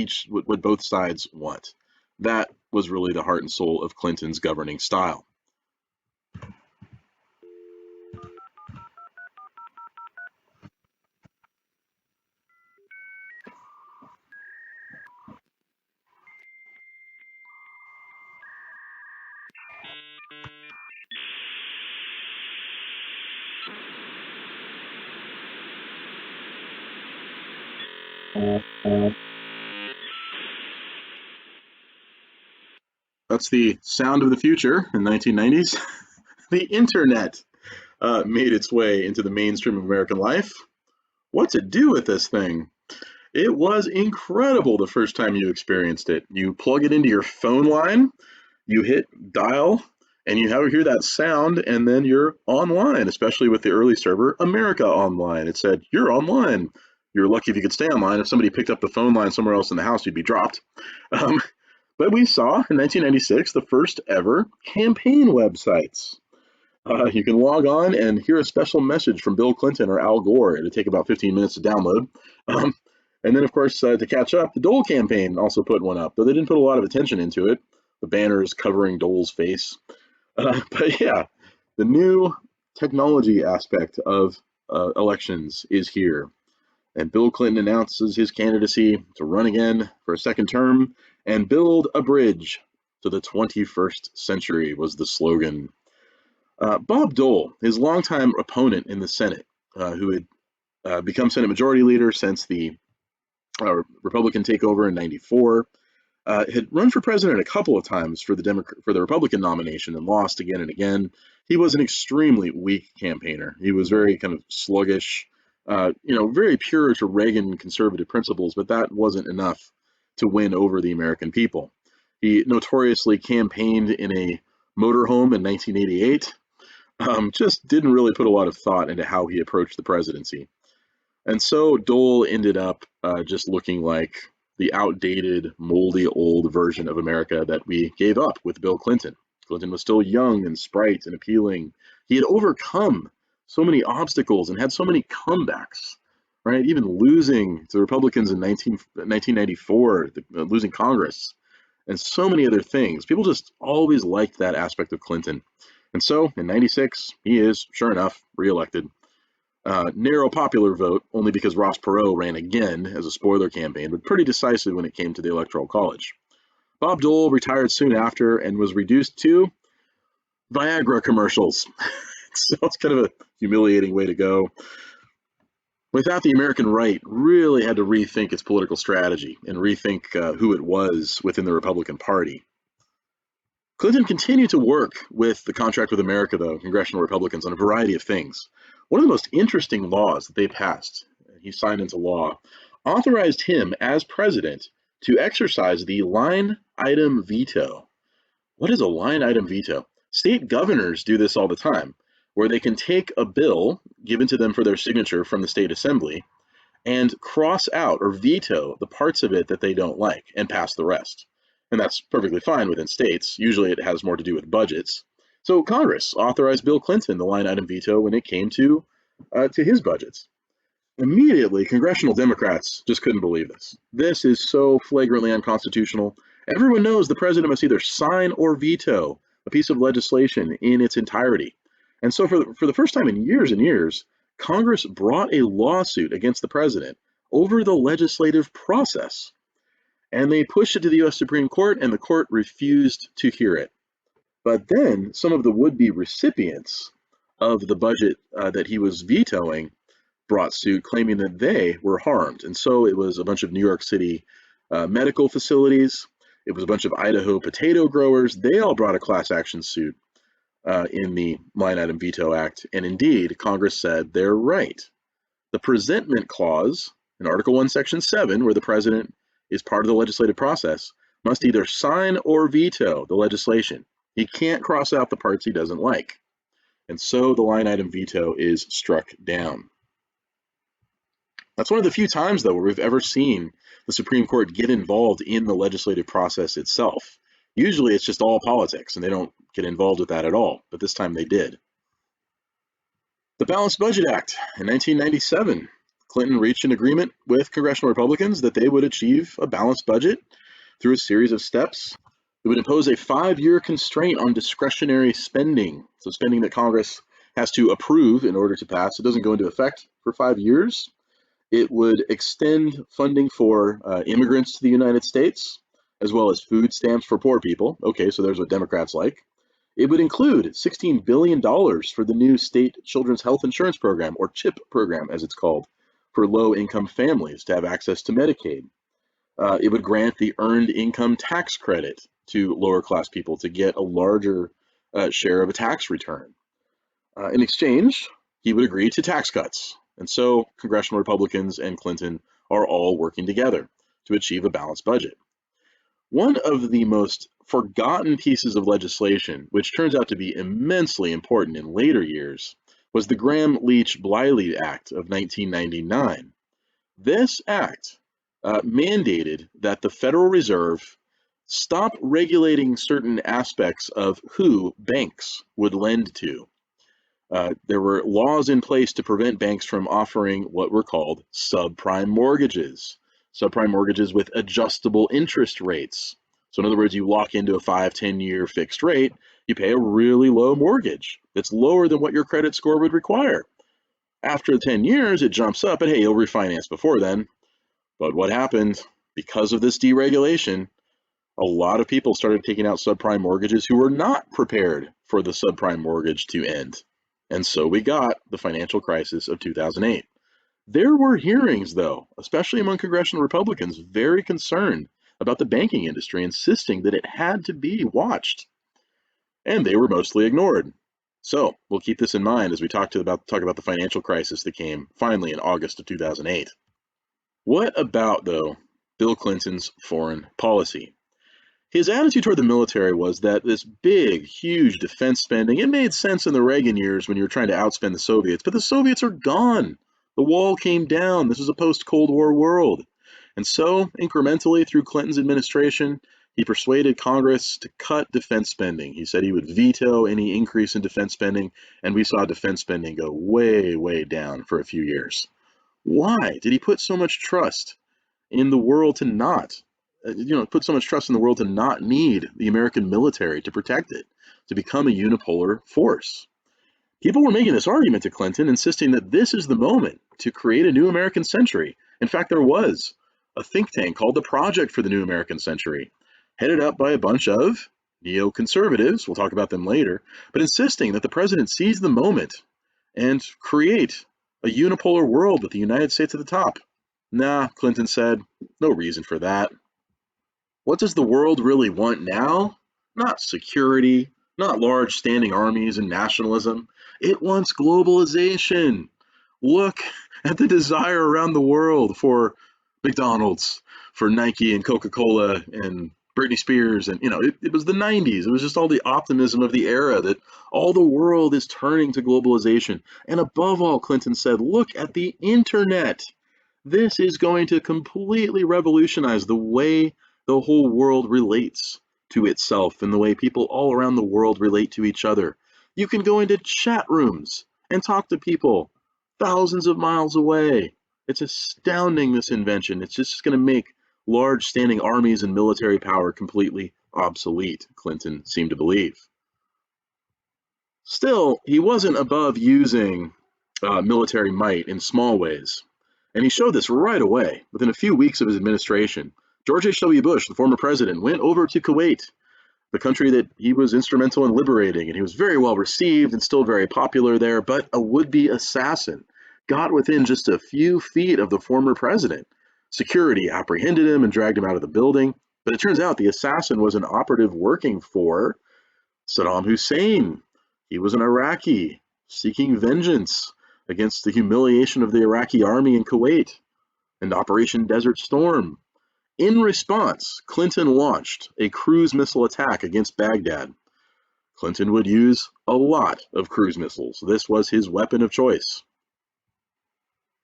both sides want. That was really the heart and soul of Clinton's governing style. That's the sound of the future in the 1990s. The internet made its way into the mainstream of American life. What to do with this thing? It was incredible the first time you experienced it. You plug it into your phone line, you hit dial, and you hear that sound, and then you're online, especially with the early server, America Online. It said, you're online. You're lucky if you could stay online. If somebody picked up the phone line somewhere else in the house, you'd be dropped. But we saw in 1996 the first ever campaign websites. You can log on and hear a special message from Bill Clinton or Al Gore. It'll take about 15 minutes to download. And then, of course, to catch up, the Dole campaign also put one up, though they didn't put a lot of attention into it. The banners covering Dole's face. But yeah, the new technology aspect of elections is here. And Bill Clinton announces his candidacy to run again for a second term and build a bridge to the 21st century was the slogan. Bob Dole, his longtime opponent in the Senate, who had become Senate Majority Leader since the Republican takeover in '94, had run for president a couple of times for the Republican nomination and lost again and again. He was an extremely weak campaigner. He was very kind of sluggish, very pure to Reagan conservative principles, but that wasn't enough to win over the American people. He notoriously campaigned in a motorhome in 1988. Just didn't really put a lot of thought into how he approached the presidency. And so Dole ended up just looking like the outdated, moldy, old version of America that we gave up with Bill Clinton. Clinton was still young and sprite and appealing. He had overcome so many obstacles and had so many comebacks, right? Even losing to the Republicans in 1994, losing Congress, and so many other things. People just always liked that aspect of Clinton. And so in '96, he is, sure enough, reelected. Narrow popular vote, only because Ross Perot ran again as a spoiler campaign, but pretty decisive when it came to the Electoral College. Bob Dole retired soon after and was reduced to Viagra commercials. So it's kind of a humiliating way to go. With that, the American right really had to rethink its political strategy and rethink who it was within the Republican Party. Clinton continued to work with the Contract with America, though, congressional Republicans, on a variety of things. One of the most interesting laws that they passed, he signed into law, authorized him as president to exercise the line item veto. What is a line item veto? State governors do this all the time, where they can take a bill given to them for their signature from the state assembly and cross out or veto the parts of it that they don't like and pass the rest. And that's perfectly fine within states. Usually it has more to do with budgets. So Congress authorized Bill Clinton the line item veto when it came to his budgets. Immediately, congressional Democrats just couldn't believe this. This is so flagrantly unconstitutional. Everyone knows the president must either sign or veto a piece of legislation in its entirety. And so for the first time in years and years, Congress brought a lawsuit against the president over the legislative process. And they pushed it to the U.S. Supreme Court, and the court refused to hear it. But then some of the would-be recipients of the budget that he was vetoing brought suit, claiming that they were harmed. And so it was a bunch of New York City medical facilities. It was a bunch of Idaho potato growers. They all brought a class action suit in the Line Item Veto Act. And indeed, Congress said they're right. The presentment clause in Article 1, Section 7, where the president is part of the legislative process, must either sign or veto the legislation. He can't cross out the parts he doesn't like. And so the line item veto is struck down. That's one of the few times, though, where we've ever seen the Supreme Court get involved in the legislative process itself. Usually it's just all politics, and they don't get involved with that at all, but this time they did. The Balanced Budget Act in 1997. Clinton reached an agreement with congressional Republicans that they would achieve a balanced budget through a series of steps. It would impose a 5-year constraint on discretionary spending, so spending that Congress has to approve in order to pass. It doesn't go into effect for 5 years. It would extend funding for immigrants to the United States, as well as food stamps for poor people. Okay, so there's what Democrats like. It would include $16 billion for the new state children's health insurance program, or CHIP program as it's called, for low-income families to have access to Medicaid. It would grant the earned income tax credit to lower-class people to get a larger share of a tax return. In exchange, he would agree to tax cuts. And so congressional Republicans and Clinton are all working together to achieve a balanced budget. One of the most forgotten pieces of legislation, which turns out to be immensely important in later years, was the Graham-Leach-Bliley Act of 1999. This act mandated that the Federal Reserve stop regulating certain aspects of who banks would lend to. There were laws in place to prevent banks from offering what were called subprime mortgages with adjustable interest rates. So in other words, you lock into a 5-10 year fixed rate, you pay a really low mortgage that's lower than what your credit score would require. After 10 years, it jumps up, and hey, you'll refinance before then. But what happened? Because of this deregulation, a lot of people started taking out subprime mortgages who were not prepared for the subprime mortgage to end. And so we got the financial crisis of 2008. There were hearings, though, especially among congressional Republicans, very concerned about the banking industry, insisting that it had to be watched. And they were mostly ignored. So we'll keep this in mind as we talk about the financial crisis that came finally in August of 2008. What about, though, Bill Clinton's foreign policy? His attitude toward the military was that this big, huge defense spending, it made sense in the Reagan years when you were trying to outspend the Soviets, but the Soviets are gone. The wall came down. This is a post-Cold War world. And so, incrementally through Clinton's administration, he persuaded Congress to cut defense spending. He said he would veto any increase in defense spending, and we saw defense spending go way, way down for a few years. Why did he put so much trust in the world to not put so much trust in the world to not need the American military to protect it, to become a unipolar force? People were making this argument to Clinton, insisting that this is the moment to create a new American century. In fact, there was a think tank called the Project for the New American Century, headed up by a bunch of neoconservatives, we'll talk about them later, but insisting that the president seize the moment and create a unipolar world with the United States at the top. Nah, Clinton said, no reason for that. What does the world really want now? Not security, not large standing armies and nationalism. It wants globalization. Look at the desire around the world for McDonald's, for Nike and Coca-Cola and Britney Spears. And, it was the 90s. It was just all the optimism of the era that all the world is turning to globalization. And above all, Clinton said, look at the internet. This is going to completely revolutionize the way the whole world relates to itself and the way people all around the world relate to each other. You can go into chat rooms and talk to people thousands of miles away. It's astounding, this invention. It's just going to make large standing armies and military power completely obsolete, Clinton seemed to believe. Still, he wasn't above using military might in small ways. And he showed this right away. Within a few weeks of his administration, George H.W. Bush, the former president, went over to Kuwait, the country that he was instrumental in liberating, and he was very well received and still very popular there, but a would-be assassin got within just a few feet of the former president. Security apprehended him and dragged him out of the building, but it turns out the assassin was an operative working for Saddam Hussein. He was an Iraqi seeking vengeance against the humiliation of the Iraqi army in Kuwait and Operation Desert Storm. In response, Clinton launched a cruise missile attack against Baghdad. Clinton would use a lot of cruise missiles. This was his weapon of choice.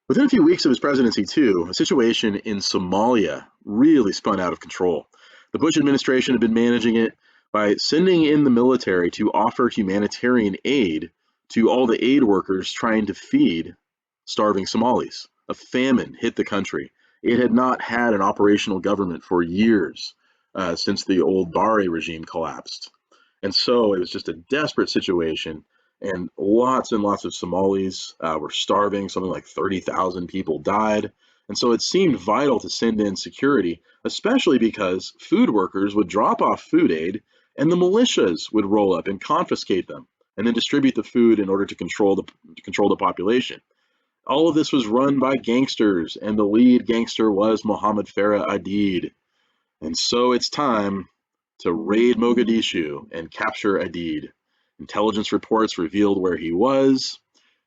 Within a few weeks of his presidency, too, a situation in Somalia really spun out of control. The Bush administration had been managing it by sending in the military to offer humanitarian aid to all the aid workers trying to feed starving Somalis. A famine hit the country. It had not had an operational government for years since the old Barre regime collapsed. And so it was just a desperate situation, and lots of Somalis were starving. Something like 30,000 people died. And so it seemed vital to send in security, especially because food workers would drop off food aid and the militias would roll up and confiscate them and then distribute the food in order to control the population. All of this was run by gangsters, and the lead gangster was Mohammed Farah Aidid. And so it's time to raid Mogadishu and capture Aidid. Intelligence reports revealed where he was,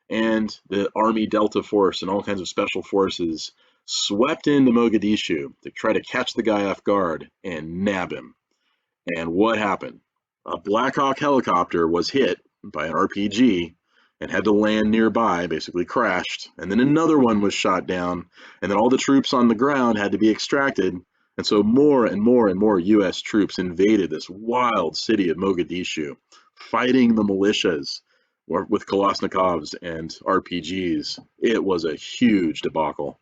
and the Army Delta Force and all kinds of special forces swept into Mogadishu to try to catch the guy off guard and nab him. And what happened? A Black Hawk helicopter was hit by an RPG and had to land nearby, basically crashed. And then another one was shot down, and then all the troops on the ground had to be extracted And so more and more and more US troops invaded this wild city of Mogadishu, fighting the militias with Kalashnikovs and RPGs. It was a huge debacle.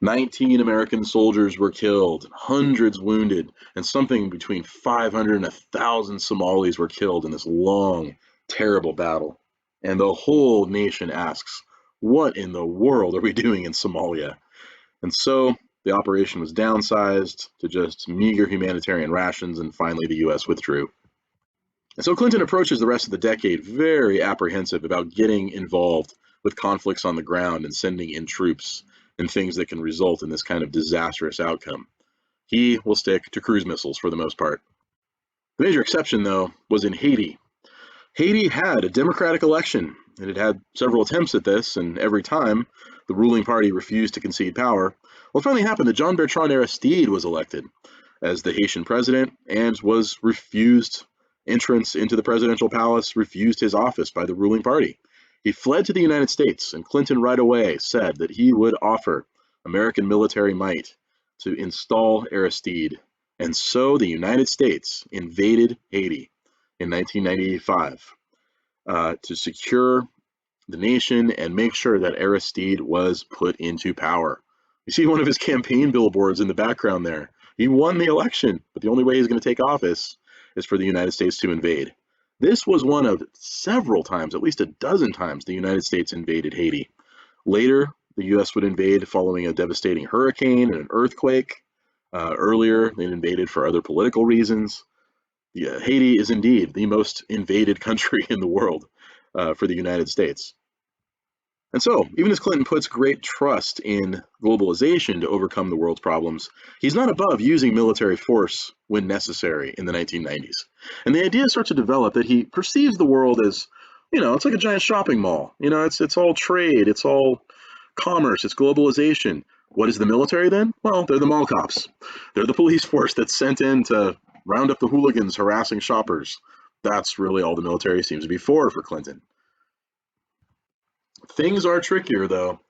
19 American soldiers were killed, hundreds wounded, and something between 500 and 1,000 Somalis were killed in this long, terrible battle. And the whole nation asks, what in the world are we doing in Somalia? And so the operation was downsized to just meager humanitarian rations, and finally the US withdrew. And so Clinton approaches the rest of the decade very apprehensive about getting involved with conflicts on the ground and sending in troops and things that can result in this kind of disastrous outcome. He will stick to cruise missiles for the most part. The major exception, though, was in Haiti. Haiti had a democratic election. It had had several attempts at this, and every time the ruling party refused to concede power. Well, it finally happened that Jean Bertrand Aristide was elected as the Haitian president and was refused entrance into the presidential palace, refused his office by the ruling party. He fled to the United States, and Clinton right away said that he would offer American military might to install Aristide. And so the United States invaded Haiti in 1995 to secure the nation and make sure that Aristide was put into power. You see one of his campaign billboards in the background there. He won the election, but the only way he's going to take office is for the United States to invade. This was one of several times, at least a dozen times, the United States invaded Haiti. Later, the U.S. would invade following a devastating hurricane and an earthquake. Earlier, they invaded for other political reasons. Haiti is indeed the most invaded country in the world for the United States. And so, even as Clinton puts great trust in globalization to overcome the world's problems, he's not above using military force when necessary in the 1990s. And the idea starts to develop that he perceives the world as, it's like a giant shopping mall. It's all trade, it's all commerce, it's globalization. What is the military then? Well, they're the mall cops. They're the police force that's sent in to round up the hooligans harassing shoppers. That's really all the military seems to be for Clinton. Things are trickier, though,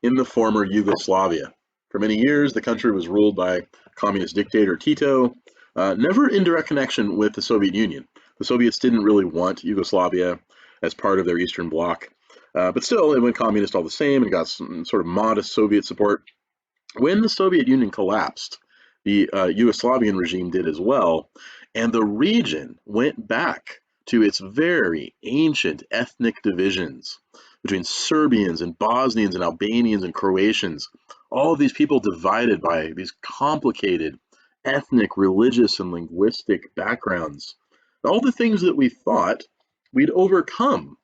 in the former Yugoslavia. For many years, the country was ruled by communist dictator Tito, never in direct connection with the Soviet Union. The Soviets didn't really want Yugoslavia as part of their Eastern Bloc, but still, it went communist all the same and got some sort of modest Soviet support. When the Soviet Union collapsed, the Yugoslavian regime did as well, and the region went back to its very ancient ethnic divisions between Serbians and Bosnians and Albanians and Croatians. All of these people divided by these complicated ethnic, religious, and linguistic backgrounds. All the things that we thought we'd overcome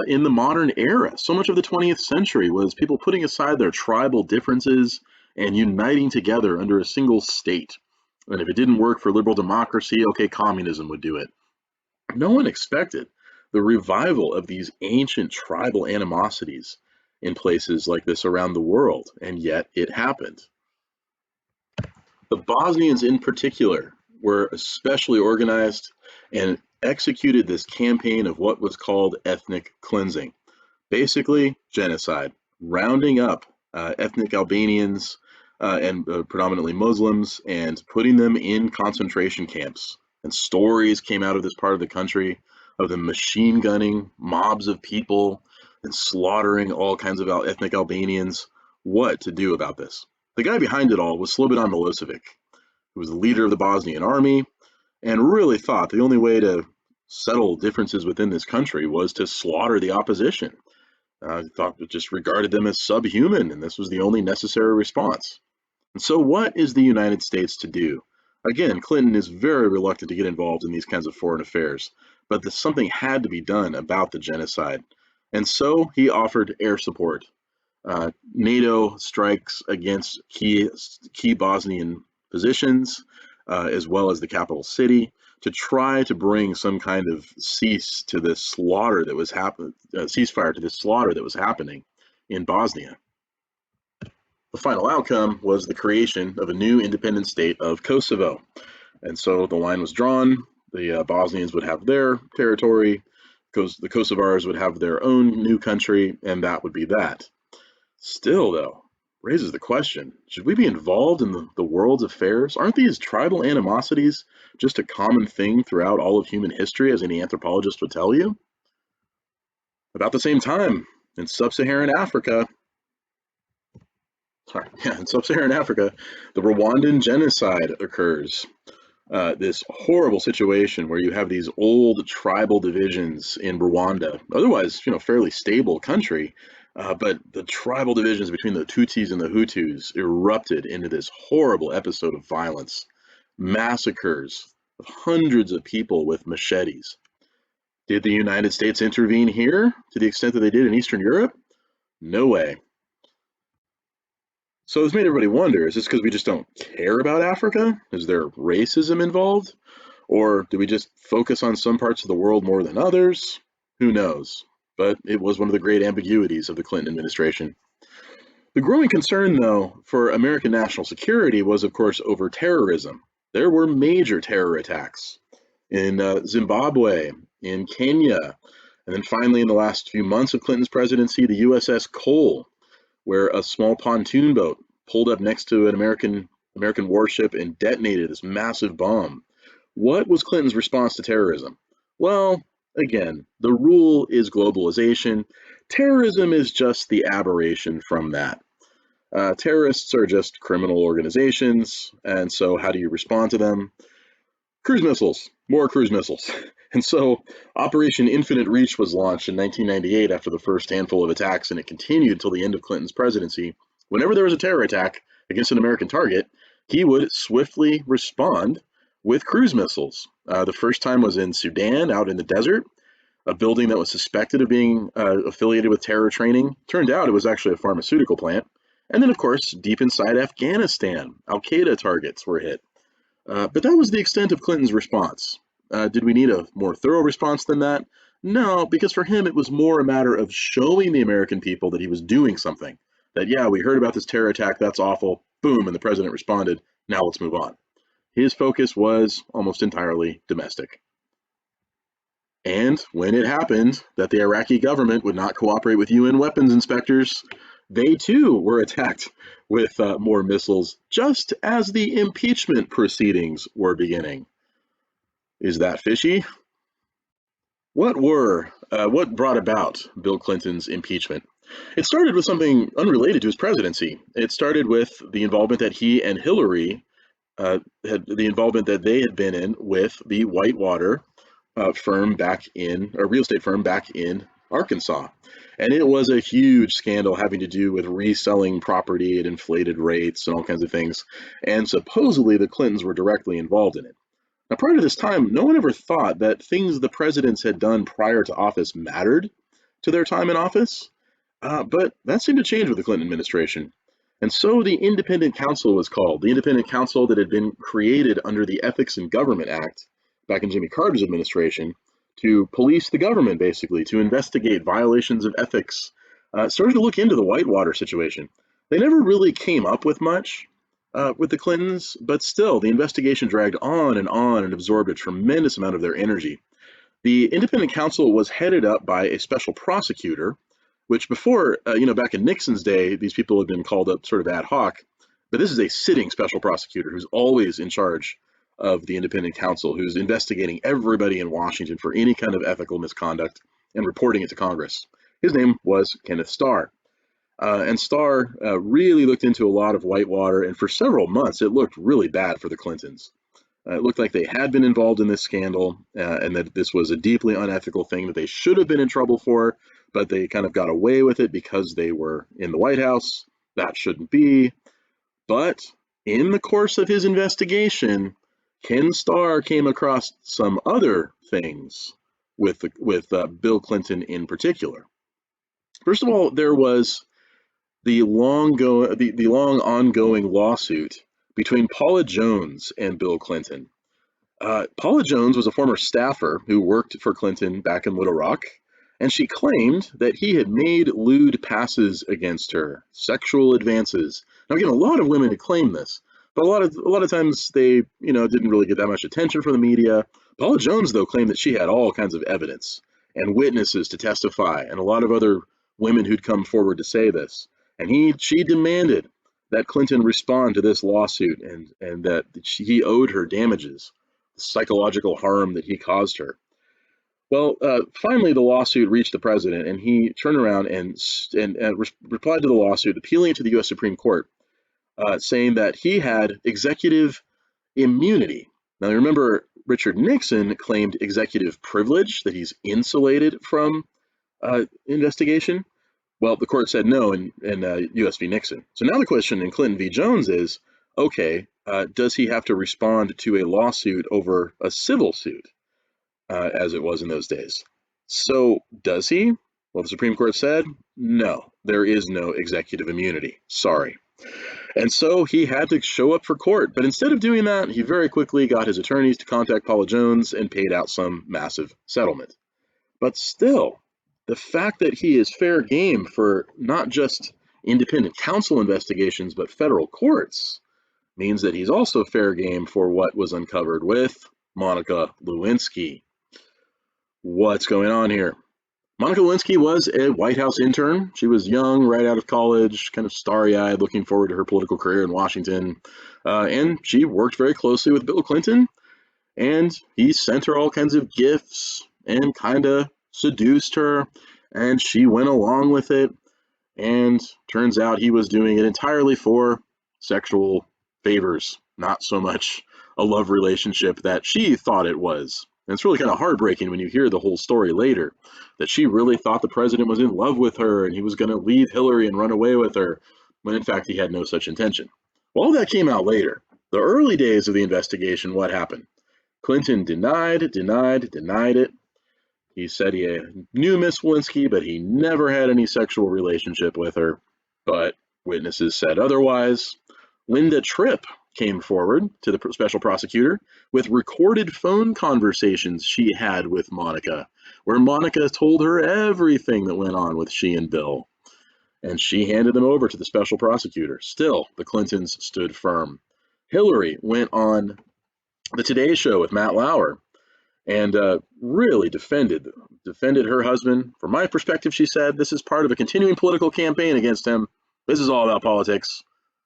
in the modern era. So much of the 20th century was people putting aside their tribal differences and uniting together under a single state. And if it didn't work for liberal democracy, okay, communism would do it. No one expected the revival of these ancient tribal animosities in places like this around the world, and yet it happened. The Bosnians in particular were especially organized and executed this campaign of what was called ethnic cleansing. Basically, genocide, rounding up ethnic Albanians and predominantly Muslims and putting them in concentration camps. And stories came out of this part of the country of them machine gunning mobs of people and slaughtering all kinds of ethnic Albanians. What to do about this? The guy behind it all was Slobodan Milosevic, who was the leader of the Bosnian army and really thought the only way to settle differences within this country was to slaughter the opposition. Thought it just regarded them as subhuman, and this was the only necessary response. And so what is the United States to do? Again, Clinton is very reluctant to get involved in these kinds of foreign affairs, but something had to be done about the genocide. And so he offered air support. NATO strikes against key Bosnian positions, as well as the capital city, to try to bring some kind of ceasefire to this slaughter that was happening in Bosnia. The final outcome was the creation of a new independent state of Kosovo. And so the line was drawn. The Bosnians would have their territory, the Kosovars would have their own new country, and that would be that. Still, though, raises the question, should we be involved in the world's affairs? Aren't these tribal animosities just a common thing throughout all of human history, as any anthropologist would tell you? About the same time, in sub-Saharan Africa, the Rwandan genocide occurs. This horrible situation where you have these old tribal divisions in Rwanda, otherwise, fairly stable country, but the tribal divisions between the Tutsis and the Hutus erupted into this horrible episode of violence, massacres of hundreds of people with machetes. Did the United States intervene here to the extent that they did in Eastern Europe? No way. So this made everybody wonder, is this because we just don't care about Africa? Is there racism involved? Or do we just focus on some parts of the world more than others? Who knows? But it was one of the great ambiguities of the Clinton administration. The growing concern, though, for American national security was, of course, over terrorism. There were major terror attacks in Zimbabwe, in Kenya, and then finally in the last few months of Clinton's presidency, the USS Cole, where a small pontoon boat pulled up next to an American warship and detonated this massive bomb. What was Clinton's response to terrorism? Well, again, the rule is globalization. Terrorism is just the aberration from that. Terrorists are just criminal organizations, and so how do you respond to them? Cruise missiles, more cruise missiles. And so Operation Infinite Reach was launched in 1998 after the first handful of attacks, and it continued until the end of Clinton's presidency. Whenever there was a terror attack against an American target, he would swiftly respond with cruise missiles. The first time was in Sudan, out in the desert, a building that was suspected of being affiliated with terror training. Turned out it was actually a pharmaceutical plant. And then, of course, deep inside Afghanistan, Al-Qaeda targets were hit. But that was the extent of Clinton's response. Did we need a more thorough response than that? No, because for him it was more a matter of showing the American people that he was doing something. That, yeah, we heard about this terror attack, that's awful, boom, and the president responded, now let's move on. His focus was almost entirely domestic. And when it happened that the Iraqi government would not cooperate with UN weapons inspectors, they too were attacked with more missiles, just as the impeachment proceedings were beginning. Is that fishy? What brought about Bill Clinton's impeachment? It started with something unrelated to his presidency. It started with the involvement that he and Hillary had been in with the Whitewater real estate firm back in Arkansas. And it was a huge scandal having to do with reselling property at inflated rates and all kinds of things. And supposedly the Clintons were directly involved in it. Now, prior to this time, no one ever thought that things the presidents had done prior to office mattered to their time in office. But that seemed to change with the Clinton administration. And so the independent counsel was called, the independent counsel that had been created under the Ethics in Government Act back in Jimmy Carter's administration to police the government, basically, to investigate violations of ethics, started to look into the Whitewater situation. They never really came up with much with the Clintons, but still, the investigation dragged on and absorbed a tremendous amount of their energy. The independent counsel was headed up by a special prosecutor, which before, back in Nixon's day, these people had been called up sort of ad hoc, but this is a sitting special prosecutor who's always in charge of the independent counsel, who's investigating everybody in Washington for any kind of ethical misconduct and reporting it to Congress. His name was Kenneth Starr. And Starr really looked into a lot of Whitewater, and for several months, it looked really bad for the Clintons. It looked like they had been involved in this scandal, and that this was a deeply unethical thing that they should have been in trouble for, but they kind of got away with it because they were in the White House. That shouldn't be. But in the course of his investigation, Ken Starr came across some other things with Bill Clinton in particular. First of all, there was the long ongoing lawsuit between Paula Jones and Bill Clinton. Paula Jones was a former staffer who worked for Clinton back in Little Rock, and she claimed that he had made lewd passes against her, sexual advances. Now, again, a lot of women had claimed this, but a lot of times they, didn't really get that much attention from the media. Paula Jones, though, claimed that she had all kinds of evidence and witnesses to testify, and a lot of other women who'd come forward to say this. And she demanded that Clinton respond to this lawsuit and that he owed her damages, the psychological harm that he caused her. Well, finally, the lawsuit reached the president, and he turned around and replied to the lawsuit, appealing to the U.S. Supreme Court, saying that he had executive immunity. Now, remember, Richard Nixon claimed executive privilege, that he's insulated from investigation. Well, the court said no in U.S. v. Nixon. So now the question in Clinton v. Jones is, okay, does he have to respond to a lawsuit over a civil suit, as it was in those days? So does he? Well, the Supreme Court said, no, there is no executive immunity. Sorry. And so he had to show up for court. But instead of doing that, he very quickly got his attorneys to contact Paula Jones and paid out some massive settlement. But still, the fact that he is fair game for not just independent counsel investigations, but federal courts, means that he's also fair game for what was uncovered with Monica Lewinsky. What's going on here? Monica Lewinsky was a White House intern. She was young, right out of college, kind of starry-eyed, looking forward to her political career in Washington. And she worked very closely with Bill Clinton, and he sent her all kinds of gifts and kind of seduced her, and she went along with it. And turns out he was doing it entirely for sexual favors, not so much a love relationship that she thought it was. And it's really kind of heartbreaking when you hear the whole story later, that she really thought the president was in love with her and he was going to leave Hillary and run away with her, when in fact he had no such intention. Well, all that came out later. The early days of the investigation, what happened? Clinton denied it. He said he knew Miss Lewinsky, but he never had any sexual relationship with her. But witnesses said otherwise. Linda Tripp came forward to the special prosecutor with recorded phone conversations she had with Monica, where Monica told her everything that went on with she and Bill. And she handed them over to the special prosecutor. Still, the Clintons stood firm. Hillary went on the Today Show with Matt Lauer and really defended her husband. From my perspective, she said, this is part of a continuing political campaign against him. This is all about politics.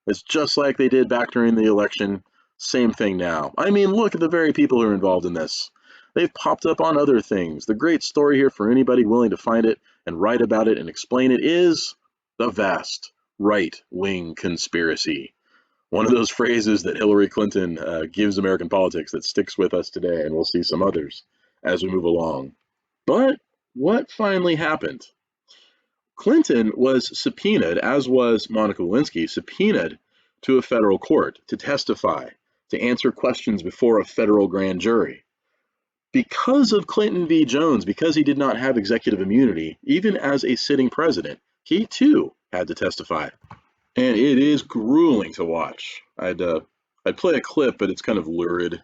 It's just like they did back during the election. Same thing now. I mean, look at the very people who are involved in this. They've popped up on other things. The great story here for anybody willing to find it and write about it and explain it is the vast right-wing conspiracy. One of those phrases that Hillary Clinton gives American politics that sticks with us today, and we'll see some others as we move along. But what finally happened? Clinton was subpoenaed, as was Monica Lewinsky, subpoenaed to a federal court to testify, to answer questions before a federal grand jury. Because of Clinton v. Jones, because he did not have executive immunity, even as a sitting president, he too had to testify. And it is grueling to watch. I'd play a clip, but it's kind of lurid.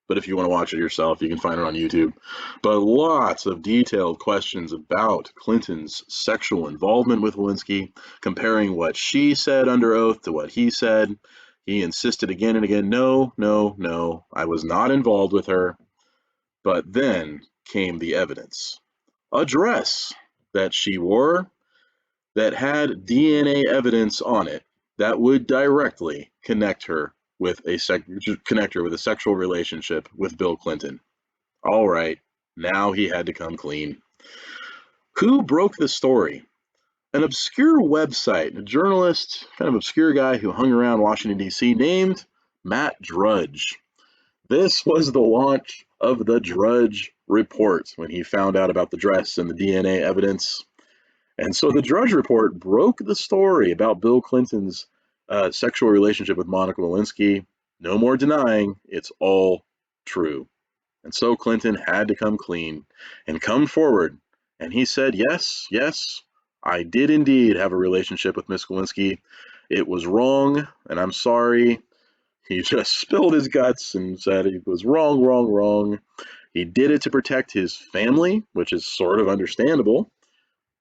But if you want to watch it yourself, you can find it on YouTube. But lots of detailed questions about Clinton's sexual involvement with Lewinsky, comparing what she said under oath to what he said. He insisted again and again, no, I was not involved with her. But then came the evidence. A dress that she wore that had DNA evidence on it that would directly connect her with a sexual relationship with Bill Clinton. All right, now he had to come clean. Who broke the story? An obscure website, a journalist, kind of obscure guy who hung around Washington, D.C., named Matt Drudge. This was the launch of the Drudge Report when he found out about the dress and the DNA evidence. And so the Drudge Report broke the story about Bill Clinton's sexual relationship with Monica Lewinsky. No more denying, it's all true. And so Clinton had to come clean and come forward. And he said, yes, I did indeed have a relationship with Miss Lewinsky. It was wrong, and I'm sorry. He just spilled his guts and said it was wrong. He did it to protect his family, which is sort of understandable.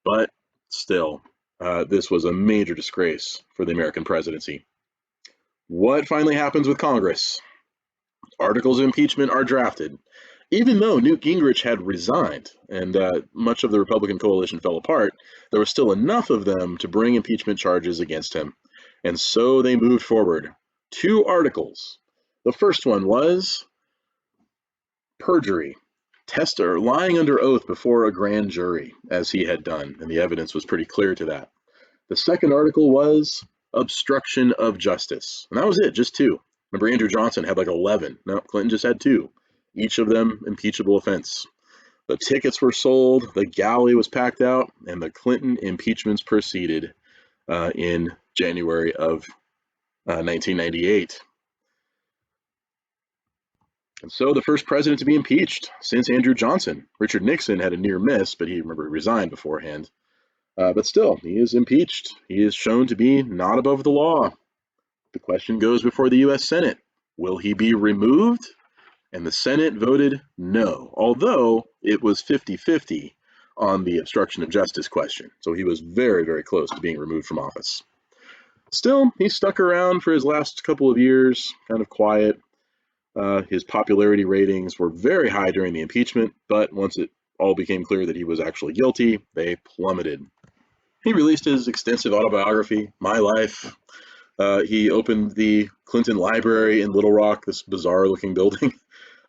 But still, this was a major disgrace for the American presidency. What finally happens with Congress? Articles of impeachment are drafted, Even though Newt Gingrich had resigned and much of the Republican coalition fell apart, there was still enough of them to bring impeachment charges against him. And so they moved forward. 2 articles. The first one was perjury, Tester lying under oath before a grand jury, as he had done, and the evidence was pretty clear to that. The second article was obstruction of justice, and that was it, just 2. Remember, Andrew Johnson had like 11. No, Clinton just had 2, each of them impeachable offense. The tickets were sold, the galley was packed out, and the Clinton impeachments proceeded in January of 1998. And so the first president to be impeached since Andrew Johnson. Richard Nixon had a near miss, but he resigned beforehand. But still, he is impeached. He is shown to be not above the law. The question goes before the U.S. Senate. Will he be removed? And the Senate voted no, although it was 50-50 on the obstruction of justice question. So he was very, very close to being removed from office. Still, he stuck around for his last couple of years, kind of quiet. His popularity ratings were very high during the impeachment, but once it all became clear that he was actually guilty, they plummeted. He released his extensive autobiography, My Life. He opened the Clinton Library in Little Rock, this bizarre-looking building.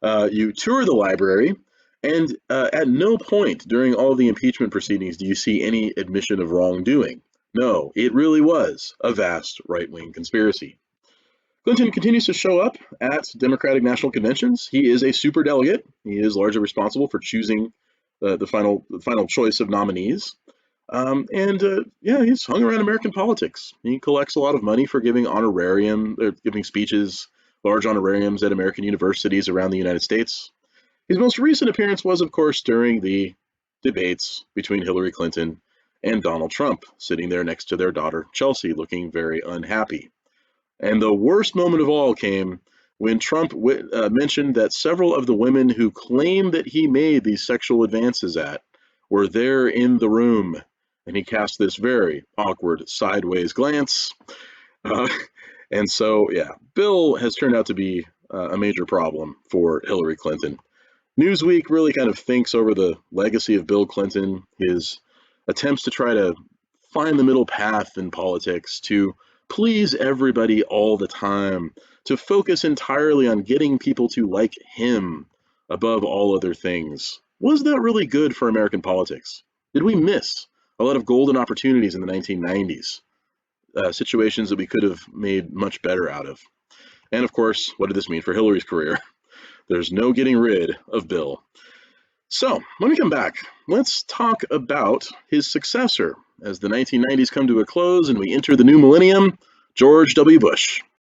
You tour the library, and at no point during all the impeachment proceedings do you see any admission of wrongdoing. No, it really was a vast right-wing conspiracy. Clinton continues to show up at Democratic National Conventions. He is a superdelegate. He is largely responsible for choosing the final choice of nominees. Yeah, he's hung around American politics. He collects a lot of money for giving speeches, large honorariums at American universities around the United States. His most recent appearance was, of course, during the debates between Hillary Clinton and Donald Trump, sitting there next to their daughter, Chelsea, looking very unhappy. And the worst moment of all came when Trump mentioned that several of the women who claimed that he made these sexual advances at were there in the room. And he cast this very awkward sideways glance. And so, yeah, Bill has turned out to be a major problem for Hillary Clinton. Newsweek really kind of thinks over the legacy of Bill Clinton, his attempts to try to find the middle path in politics, to please everybody all the time, to focus entirely on getting people to like him above all other things. Was that really good for American politics? Did we miss a lot of golden opportunities in the 1990s? Situations that we could have made much better out of. And of course, what did this mean for Hillary's career? There's no getting rid of Bill. So, when we come back, let's talk about his successor as the 1990s come to a close and we enter the new millennium, George W. Bush.